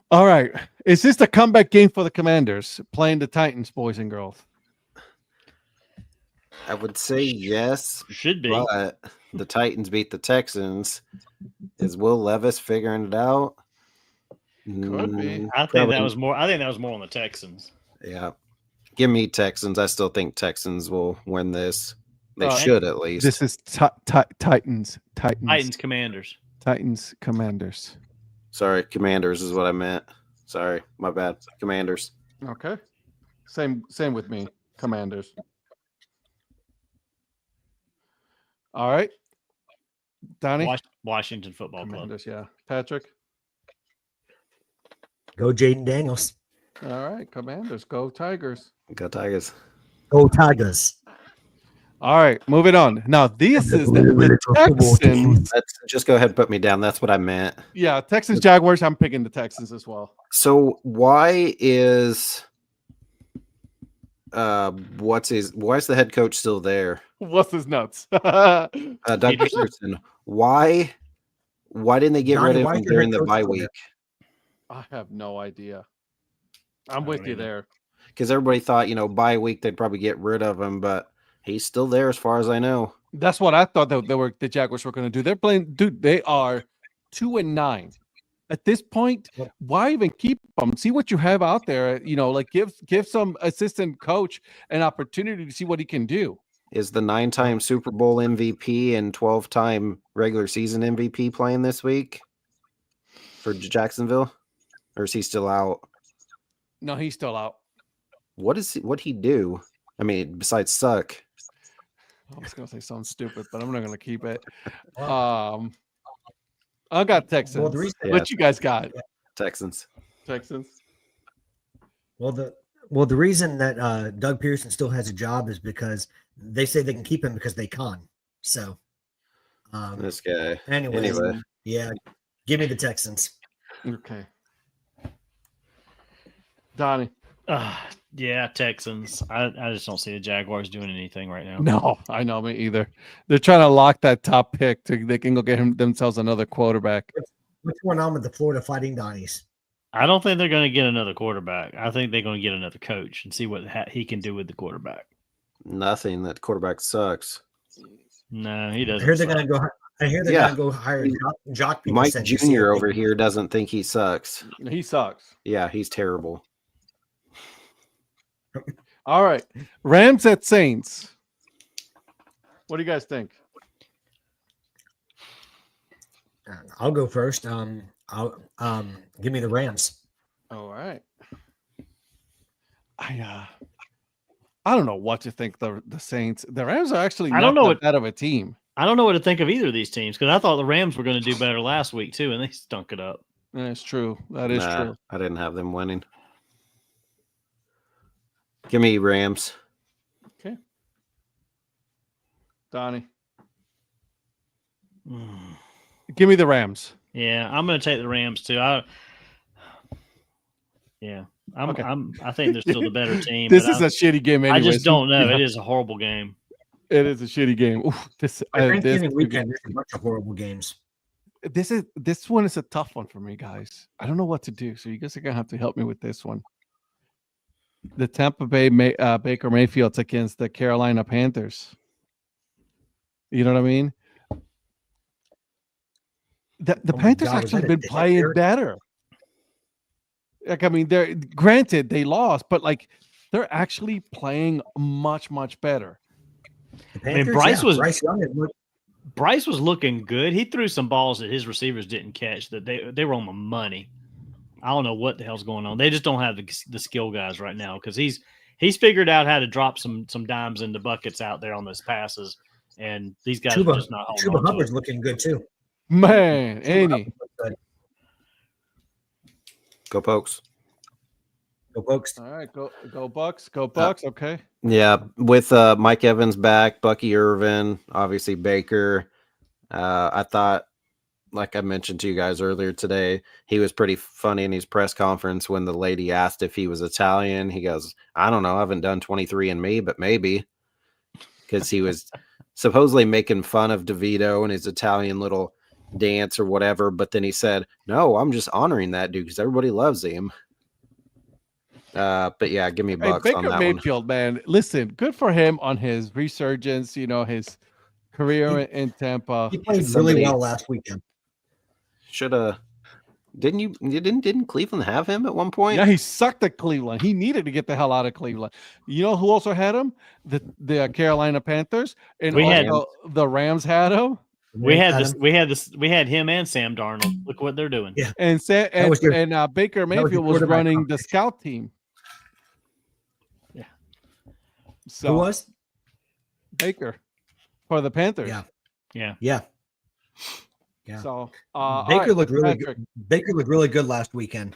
All right. Is this the comeback game for the Commanders playing the Titans, boys and girls? I would say yes. Should be. But the Titans beat the Texans. Is Will Levis figuring it out? Could be. I think that was more on the Texans. Yeah. Give me Texans. I still think Texans will win this. They should at least. This is Titans. Titans Commanders. Titans Commanders. Sorry, Commanders is what I meant. Sorry, my bad. Commanders. Okay. Same with me. Commanders. All right. Donnie? Washington Football Club. Commanders, yeah. Patrick? Go Jaden Daniels. All right. Commanders. Go Tigers. Go Tigers. Go Tigers. All right. Moving on. Now, this is the Texans. Let's just go ahead and put me down. That's what I meant. Yeah. Texans, Jaguars. I'm picking the Texans as well. So why is why is the head coach still there? What's his nuts? Doug Peterson. Why didn't they get rid of him during the bye week? I have no idea. I'm with you there. Because everybody thought, bye week they'd probably get rid of him, but he's still there as far as I know. That's what I thought that the Jaguars were going to do. They're playing, dude. They are 2-9 at this point. Why even keep them? See what you have out there. Give some assistant coach an opportunity to see what he can do. Is the 9-time Super Bowl MVP and 12-time regular season MVP playing this week for Jacksonville, or is he still out? No, he's still out. What'd he do? I mean, besides suck. I was going to say something stupid, but I'm not going to keep it. I got Texans. Well, the reason, what you guys got? Texans. Well, the reason that Doug Pearson still has a job is because they say they can keep him because they can. So, this guy. Anyway, yeah, give me the Texans. Okay. Donnie. Yeah, Texans. I just don't see the Jaguars doing anything right now. No, I know, me either. They're trying to lock that top pick they can go get themselves another quarterback. What's going on with the Florida Fighting Donnies? I don't think they're going to get another quarterback. I think they're going to get another coach and see what he can do with the quarterback. Nothing. That quarterback sucks. No, he doesn't. I hear they're going to go. I hear they're going to go hire Jock. Mike Jr. over here doesn't think he sucks. He sucks. Yeah, he's terrible. All right, Rams at Saints. What do you guys think? I'll go first. I'll give me the Rams. All right. I don't know what to think. The Saints, the Rams are actually not that of a team. I don't know what to think of either of these teams because I thought the Rams were going to do better last week too, and they stunk it up. That's true. That is true. I didn't have them winning. Give me Rams. Okay. Donnie. Give me the Rams. Yeah, I'm going to take the Rams too. Yeah. I think they're still the better team. This but is a shitty game anyway. I just don't know. Yeah, It is a horrible game. it is a shitty game. Oof, this Weekend, there's a bunch of horrible games. this one is a tough one for me, guys. I don't know what to do, so you guys are gonna have to help me with this one. The Tampa Bay Baker Mayfield's against the Carolina Panthers. You know what I mean? The Panthers God, actually been playing better. Like, I mean, they're granted they lost, but like they're actually playing much better. Panthers, Bryce was looking good. He threw some balls that his receivers didn't catch. That they were on the money. I don't know what the hell's going on. They just don't have the skill guys right now because he's figured out how to drop some dimes into buckets out there on those passes, and these guys are just not holding Chuba on to Hubbard's it. looking good too. Man, ain't he? Go Pokes. Go Pokes. All right, go Bucks, go Bucks. Okay. Yeah, with Mike Evans back, Bucky Irvin, obviously Baker. I thought, like I mentioned to you guys earlier today, he was pretty funny in his press conference when the lady asked if he was Italian. He goes, I don't know. I haven't done 23andMe, but maybe. Because he was supposedly making fun of DeVito and his Italian little dance or whatever. But then he said, no, I'm just honoring that dude because everybody loves him. But yeah, give me Bucks on Baker that Mayfield, one. man. Listen, good for him on his resurgence. You know, his career in Tampa. He played really well last weekend. Should have. Didn't Cleveland have him at one point? Yeah, he sucked at Cleveland. He needed to get the hell out of Cleveland. You know who also had him? The Carolina Panthers, and the Rams had him. We had him and Sam Darnold. Look what they're doing. Yeah, and Baker Mayfield was running the scout team. Yeah. So who was Baker for the Panthers? Yeah. So Baker looked really good. Baker looked really good last weekend.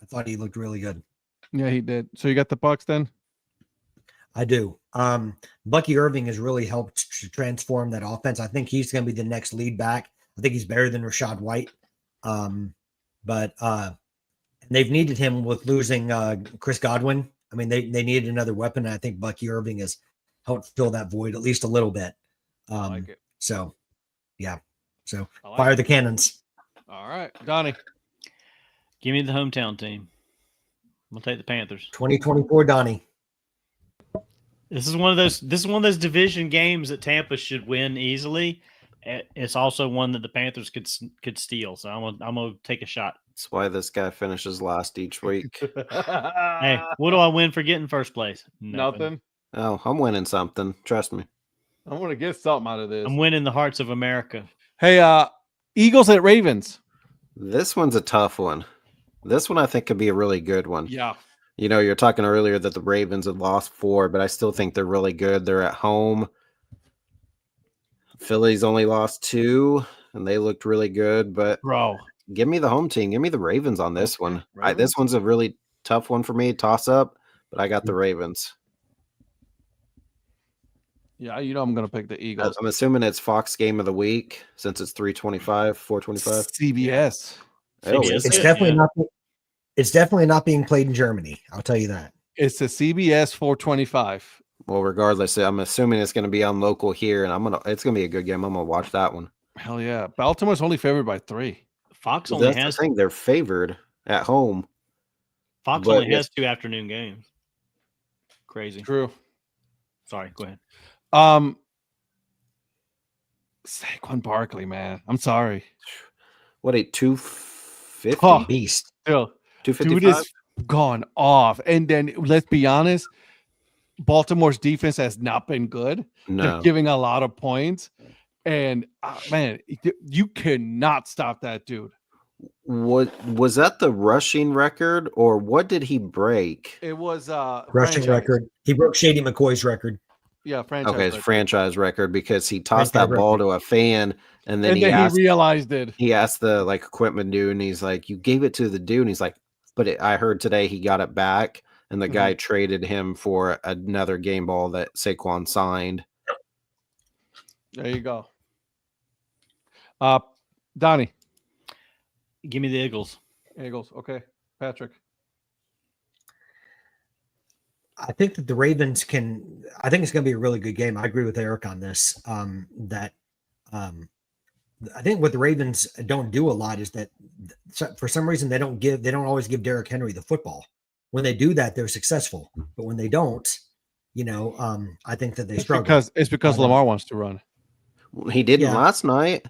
I thought he looked really good. Yeah, he did. So you got the Bucks then? I do. Bucky Irving has really helped transform that offense. I think he's going to be the next lead back. I think he's better than Rachaad White. But they've needed him with losing Chris Godwin. I mean, they needed another weapon. And I think Bucky Irving has helped fill that void at least a little bit. I like it. So, yeah. So fire the cannons. All right, Donnie. Give me the hometown team. I'm gonna take the Panthers. 2024 Donnie. This is one of those division games that Tampa should win easily. It's also one that the Panthers could steal. So I'm gonna take a shot. That's why this guy finishes last each week. Hey, what do I win for getting first place? Nothing. Oh, I'm winning something. Trust me. I'm gonna get something out of this. I'm winning the hearts of America. Hey, Eagles at Ravens. This one's a tough one. This one I think could be a really good one. Yeah. You know, you're talking earlier that the Ravens had lost 4, but I still think they're really good. They're at home. Philly's only lost 2, and they looked really good. But give me the home team. Give me the Ravens on this one. This one's a really tough one for me. Toss up, but I got the Ravens. Yeah, you know I'm going to pick the Eagles. I'm assuming it's Fox game of the week since it's 425. CBS. Oh, it's definitely not. It's definitely not being played in Germany. I'll tell you that. It's a CBS 425. Well, regardless, I'm assuming it's going to be on local here, and it's going to be a good game. I'm going to watch that one. Hell yeah! Baltimore's only favored by 3. Fox only has. That's the thing. They're favored at home. Fox only has 2 afternoon games. Crazy. True. Sorry. Go ahead. Saquon Barkley, man. I'm sorry. What a 250 beast. Still, 255. Dude is gone off. And then let's be honest, Baltimore's defense has not been good. No. They're giving a lot of points. And man, you cannot stop that dude. What was that the rushing record or what did he break? It was rushing record. He broke Shady McCoy's record. Yeah, franchise. Okay, it's franchise record because he tossed that ball to a fan and then he realized it. He asked the equipment dude and he's like, "You gave it to the dude." And he's like, "But I heard today he got it back." And the guy traded him for another game ball that Saquon signed. There you go. Donnie. Give me the Eagles. Eagles. Okay. Patrick. I think that the Ravens can. I think it's going to be a really good game. I agree with Eric on this. I think what the Ravens don't do a lot is that for some reason they don't always give Derrick Henry the football. When they do that, they're successful. But when they don't, I think that they struggle. It's because Lamar wants to run. He didn't last night.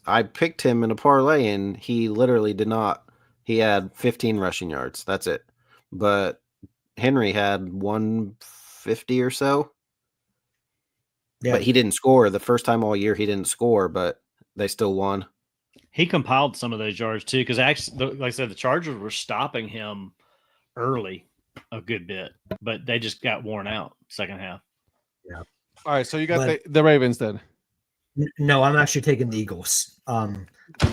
I picked him in a parlay, and he literally did not. He had 15 rushing yards. That's it. But Henry had 150 or so. Yeah. But he didn't score. The first time all year he didn't score, but they still won. He compiled some of those yards too, because actually, like I said, the Chargers were stopping him early a good bit, but they just got worn out second half. Yeah. All right, so you got the Ravens then. No, I'm actually taking the Eagles. I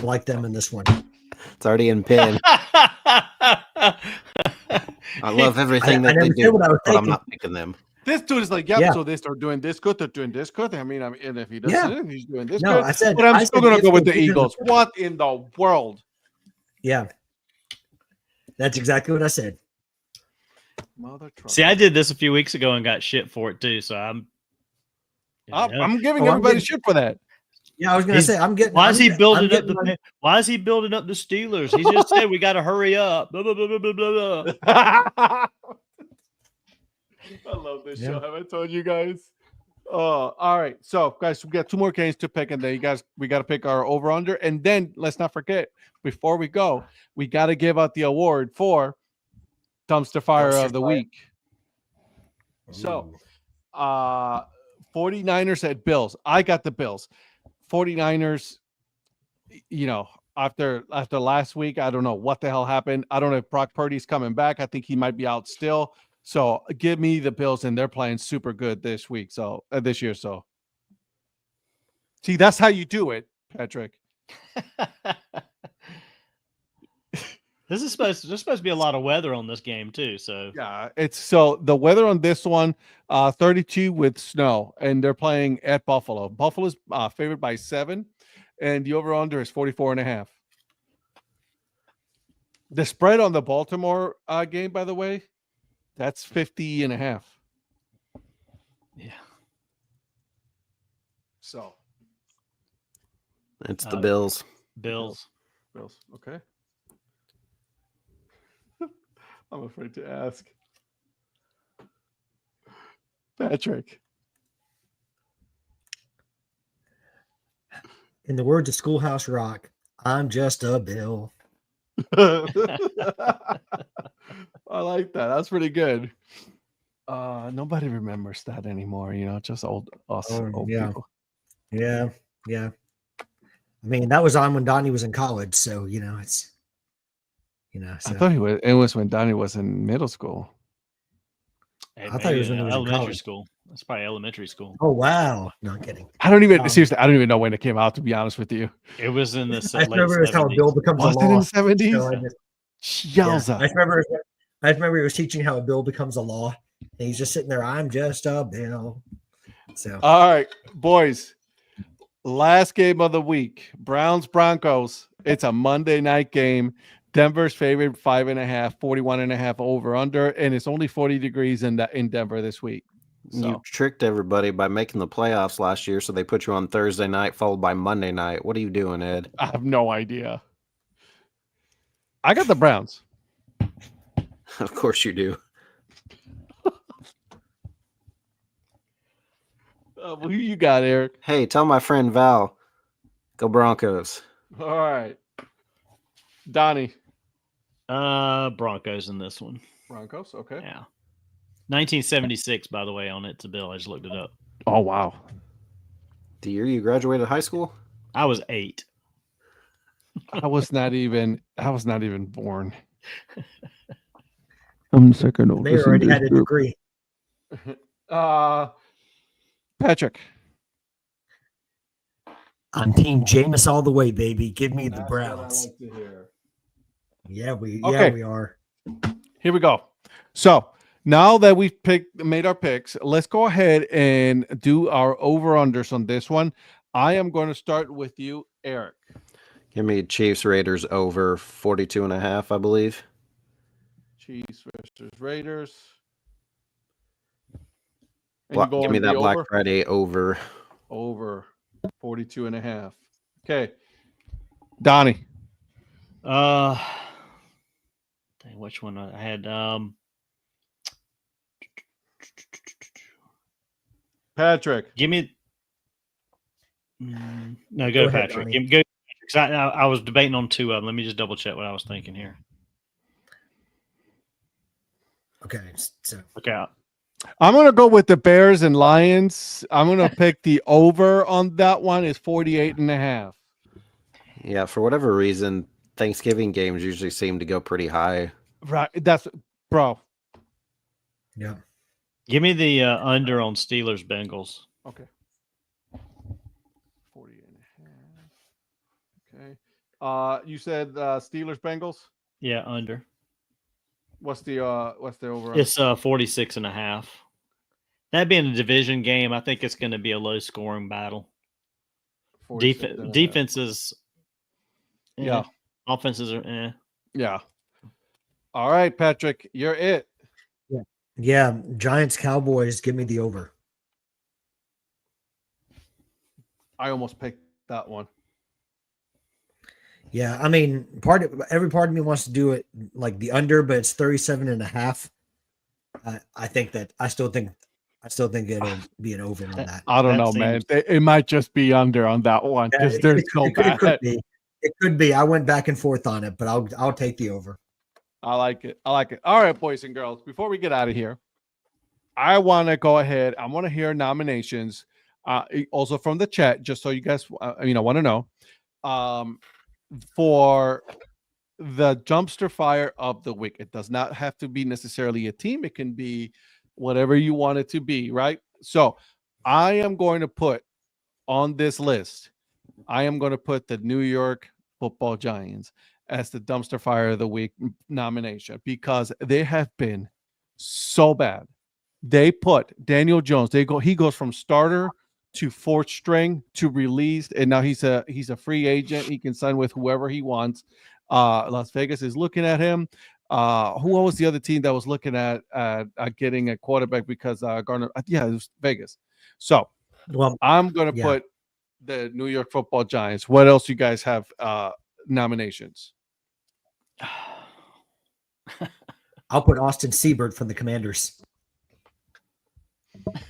like them in this one. It's already in pin. I love everything that they do, but I'm not picking them. This dude is like, so they start doing this good, they're doing this good. I mean, and if he doesn't, he's doing this good. But I'm still going to go with the Eagles. What in the world? Yeah. That's exactly what I said. See, I did this a few weeks ago and got shit for it too, so I'm giving everybody shit for that. Yeah, I was going to say, Why is he building up the Steelers? He just said we got to hurry up. Blah, blah, blah, blah, blah, blah. I love this show. Have I told you guys? All right. So, guys, we got 2 more games to pick, and then we got to pick our over/under. And then let's not forget, before we go, we got to give out the award for Dumpster Fire of the Week. So, 49ers at Bills. I got the Bills. 49ers, after last week, I don't know what the hell happened. I don't know if Brock Purdy's coming back. I think he might be out still. So give me the Bills, and they're playing super good this week. So this year. So see, that's how you do it, Patrick. There's supposed to be a lot of weather on this game too. So yeah, the weather on this one, 32 with snow, and they're playing at Buffalo. Buffalo's favored by 7, and the over/under is 44.5. The spread on the Baltimore game, by the way, that's 50.5. Yeah. So it's the Bills. Bills. Okay. I'm afraid to ask. Patrick. In the words of Schoolhouse Rock, I'm just a Bill. I like that. That's pretty good. Nobody remembers that anymore, just old people. Yeah. I mean, that was on when Donnie was in college, so it's so. I thought it was when Donnie was in middle school. Hey, I thought he was in elementary school. That's probably elementary school. Oh wow. No kidding. Seriously, I don't even know when it came out, to be honest with you. It was in the I remember it was how Bill becomes a law. Was it in the 70s? So I remember he was teaching how a bill becomes a law. And he's just sitting there, I'm just a Bill. So all right, boys. Last game of the week. Browns-Broncos. It's a Monday night game. Denver's favored 5.5, 41.5 over/under, and it's only 40 degrees in Denver this week. So. You tricked everybody by making the playoffs last year, so they put you on Thursday night, followed by Monday night. What are you doing, Ed? I have no idea. I got the Browns. Of course you do. Who you got, Eric? Hey, tell my friend Val, go Broncos. All right. Donnie. Broncos in this one. Broncos, okay. Yeah. 1976, by the way, on it to Bill. I just looked it up. Oh, wow. The year you graduated high school? I was 8. I was not even born. I'm second oldest. Mayor already had a degree. Patrick. I'm Team Jameis all the way, baby. Give me the That's Browns. what I like to hear. Yeah, we are. Here we go. So now that we've made our picks, let's go ahead and do our over-unders on this one. I am going to start with you, Eric. Give me Chiefs Raiders over 42.5, I believe. Chiefs versus Raiders. Give me that Black Friday over. Over 42.5. Okay. Donnie. Dang, which one I had? Patrick. Give me. No, go ahead, Patrick. Donnie. Go. I was debating on two of them. Let me just double check what I was thinking here. Okay. So Okay. I'm going to go with the Bears and Lions. I'm going to pick the over on that one is 48.5. Yeah, for whatever reason, Thanksgiving games usually seem to go pretty high. Right. That's, bro. yeah. Give me the under on Steelers Bengals. Okay. 48.5. Okay. You said Steelers Bengals? Yeah, under. What's the over? It's 46.5. That being a division game, I think it's going to be a low scoring battle. Defenses, yeah. Offenses are, Yeah. All right, Patrick, you're it. Yeah. Giants Cowboys. Give me the over. I almost picked that one. Yeah, I mean, every part of me wants to do it like the under, but it's 37.5. I still think it'll be an over on that. I don't know, man. It might just be under on that one because they're so bad. It could be. I went back and forth on it, but I'll take the over. I like it. All right, boys and girls. Before we get out of here, I want to go ahead. I want to hear nominations, also from the chat, just so you guys, want to know. For the dumpster fire of the week. It does not have to be necessarily a team. It can be whatever you want it to be, right? So I am going to put on this list, I am going to put the New York Football Giants as the dumpster fire of the week nomination because they have been so bad. They put Daniel Jones, he goes from starter to fourth string to released, and now he's a free agent. He can sign with whoever he wants. Las Vegas is looking at him. Who was the other team that was looking at getting a quarterback because Gardner? Yeah, it was Vegas. So I'm going to put the New York Football Giants. What else you guys have nominations? I'll put Austin Seibert from the Commanders.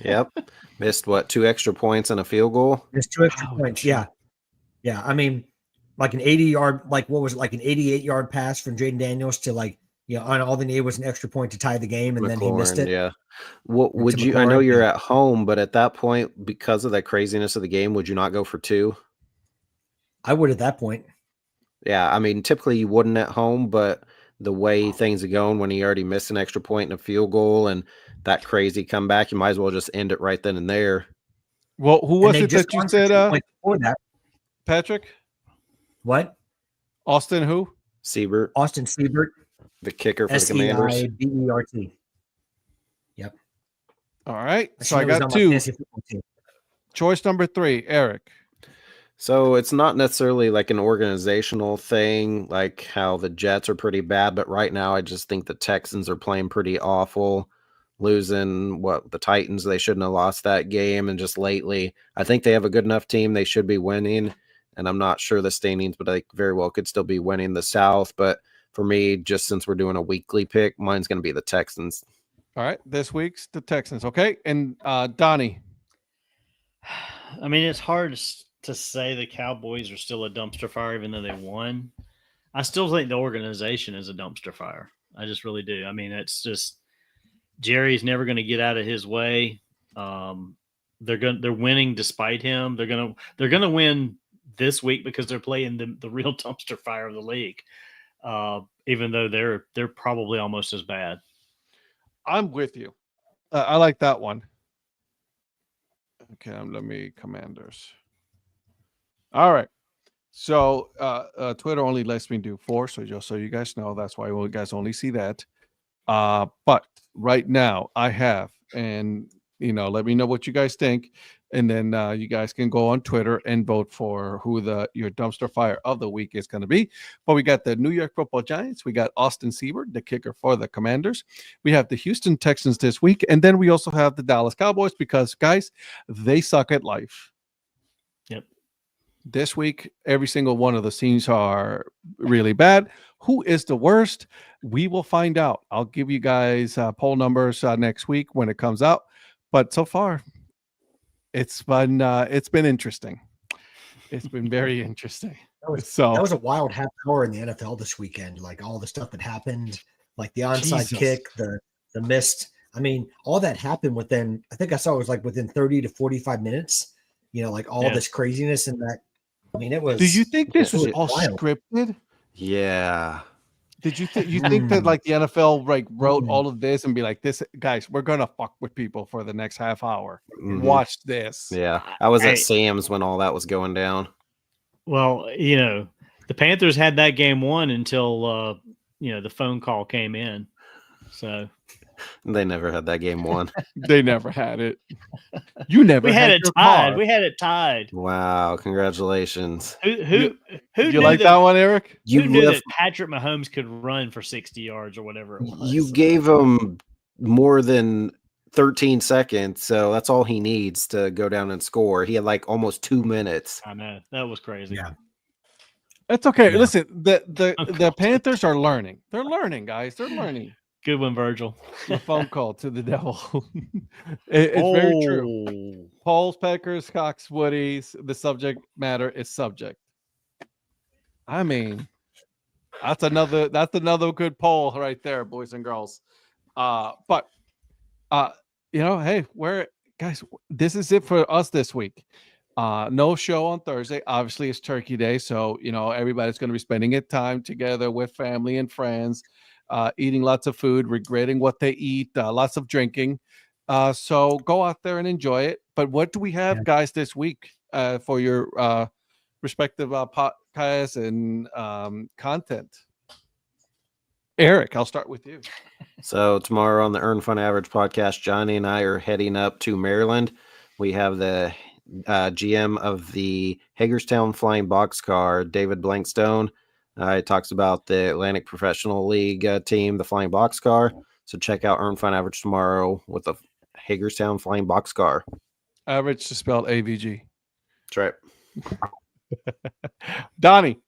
Yep. Missed 2 extra points and a field goal? There's 2 extra points. Yeah. Yeah. I mean, like an 80-yard, like what was it, like an 88-yard pass from Jaden Daniels to on all they needed was an extra point to tie the game, and then he missed it. Yeah. What would you? I know you're at home, but at that point, because of that craziness of the game, would you not go for 2? I would at that point. Yeah, I mean, typically you wouldn't at home, but the way things are going, when he already missed an extra point and a field goal, and that crazy comeback, you might as well just end it right then and there. Well, who was it that you said? Before that, Patrick. What? Austin who? Seibert. Austin Seibert. The kicker for the Commanders. Seibert. Yep. All right. So I got 2. Choice number 3, Eric. So it's not necessarily like an organizational thing, like how the Jets are pretty bad, but right now I just think the Texans are playing pretty awful, losing the Titans. They shouldn't have lost that game. And just lately, I think they have a good enough team. They should be winning. And I'm not sure the standings, but they very well could still be winning the South. But for me, just since we're doing a weekly pick, mine's going to be the Texans. All right. This week's the Texans. Okay. And Donnie. I mean, it's hard to say the Cowboys are still a dumpster fire, even though they won. I still think the organization is a dumpster fire. I just really do. I mean, it's just Jerry's never going to get out of his way. They're winning despite him. They're gonna win this week because they're playing the real dumpster fire of the league. Even though they're probably almost as bad. I'm with you. I like that one. Okay, let me Commanders. All right. So Twitter only lets me do 4, so just so you guys know, that's why you guys only see that. But right now I have, and let me know what you guys think. And then you guys can go on Twitter and vote for who your dumpster fire of the week is going to be. But we got the New York Football Giants. We got Austin Seibert, the kicker for the Commanders. We have the Houston Texans this week. And then we also have the Dallas Cowboys because, guys, they suck at life. Yep. This week, every single one of the teams are really bad. Who is the worst? We will find out. I'll give you guys poll numbers next week when it comes out. But so far, it's been interesting. It's been very interesting. That was a wild half hour in the NFL this weekend. Like all the stuff that happened, like the onside kick, the missed. I mean, all that happened within. I think I saw it was like within 30 to 45 minutes. Like all this craziness and that. I mean, it was. Do you think this was all scripted? Yeah. Did you think that like the NFL wrote all of this and be like, this guys, we're gonna fuck with people for the next half hour. Watch this. Yeah, I was at Sam's when all that was going down. Well, the Panthers had that game won until the phone call came in. So they never had that game won. They never had it. You never. We had it tied. Car. We had it tied. Wow! Congratulations. Who you like that one, Eric? Who knew that Patrick Mahomes could run for 60 yards or whatever it was? You gave him more than 13 seconds, so that's all he needs to go down and score. He had like almost 2 minutes. I know, that was crazy. Yeah. That's okay. Yeah. Listen, the Panthers are learning. They're learning, guys. They're learning. Good one, Virgil. A phone call to the devil. It's very true. Polls, peckers, cocks, woodies. The subject matter is subject. I mean, that's another good poll right there, boys and girls. But hey, guys, this is it for us this week. No show on Thursday. Obviously, it's Turkey Day, so everybody's going to be spending time together with family and friends. Eating lots of food, regretting what they eat, lots of drinking. So go out there and enjoy it. But what do we have, guys, this week for your respective podcasts and content? Eric, I'll start with you. So tomorrow on the Earn Fun Average podcast, Johnny and I are heading up to Maryland. We have the GM of the Hagerstown Flying Boxcar, David Blankstone. It talks about the Atlantic Professional League team, the Flying Boxcar. So check out Earn Fun Average tomorrow with the Hagerstown Flying Boxcar. Average is spelled AVG. That's right. Donnie.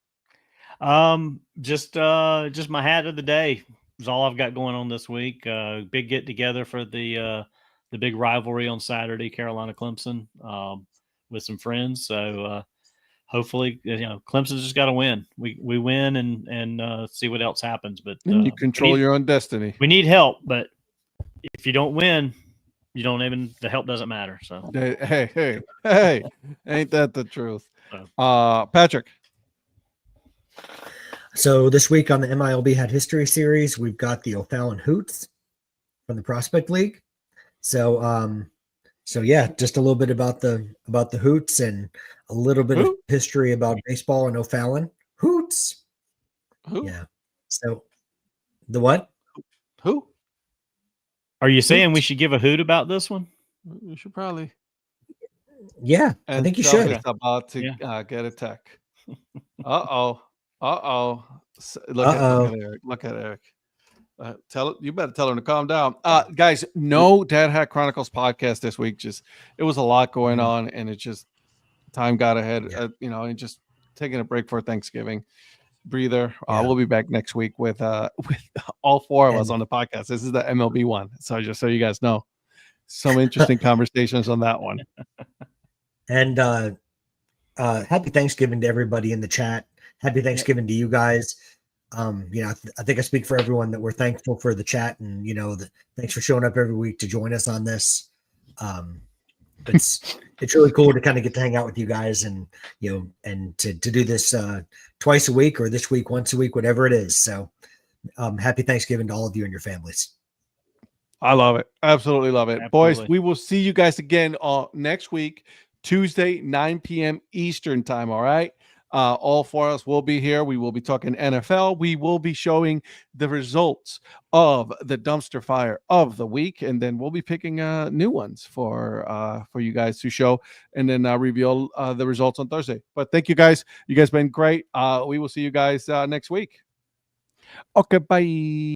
Just my hat of the day is all I've got going on this week. Big get together for the big rivalry on Saturday, Carolina Clemson, with some friends. So hopefully, Clemson's just got to win. We win and see what else happens. But you control your own destiny. We need help, but if you don't win, the help doesn't matter. So hey, ain't that the truth? Patrick. So this week on the MILB Hat History Series, we've got the O'Fallon Hoots from the Prospect League. So yeah, just a little bit about the Hoots and a little bit of history about baseball and O'Fallon. Hoots. Who? Yeah. So the what? Who? Are you saying we should give a hoot about this one? We should probably. Yeah, I think you should. It's about to get a tech. Uh-oh. Look at Eric. Look at Eric. You better tell him to calm down. Guys, no Dad Hat Chronicles podcast this week. It was a lot going on, and it just time got ahead. And just taking a break for Thanksgiving. Breather. We'll be back next week with all four of us on the podcast. This is the MLB one. So just so you guys know, some interesting conversations on that one. And happy Thanksgiving to everybody in the chat. Happy Thanksgiving to you guys. I think I speak for everyone that we're thankful for the chat and, thanks for showing up every week to join us on this. It's really cool to kind of get to hang out with you guys and, and to do this twice a week or this week, once a week, whatever it is. So happy Thanksgiving to all of you and your families. I love it. Absolutely love it. Absolutely. Boys, we will see you guys again next week, Tuesday, 9 p.m. Eastern time. All right. All four of us will be here. We will be talking NFL. We will be showing the results of the dumpster fire of the week, and then we'll be picking new ones for you guys to show, and then reveal the results on Thursday. But thank you guys. You guys been great. We will see you guys next week. Okay, bye.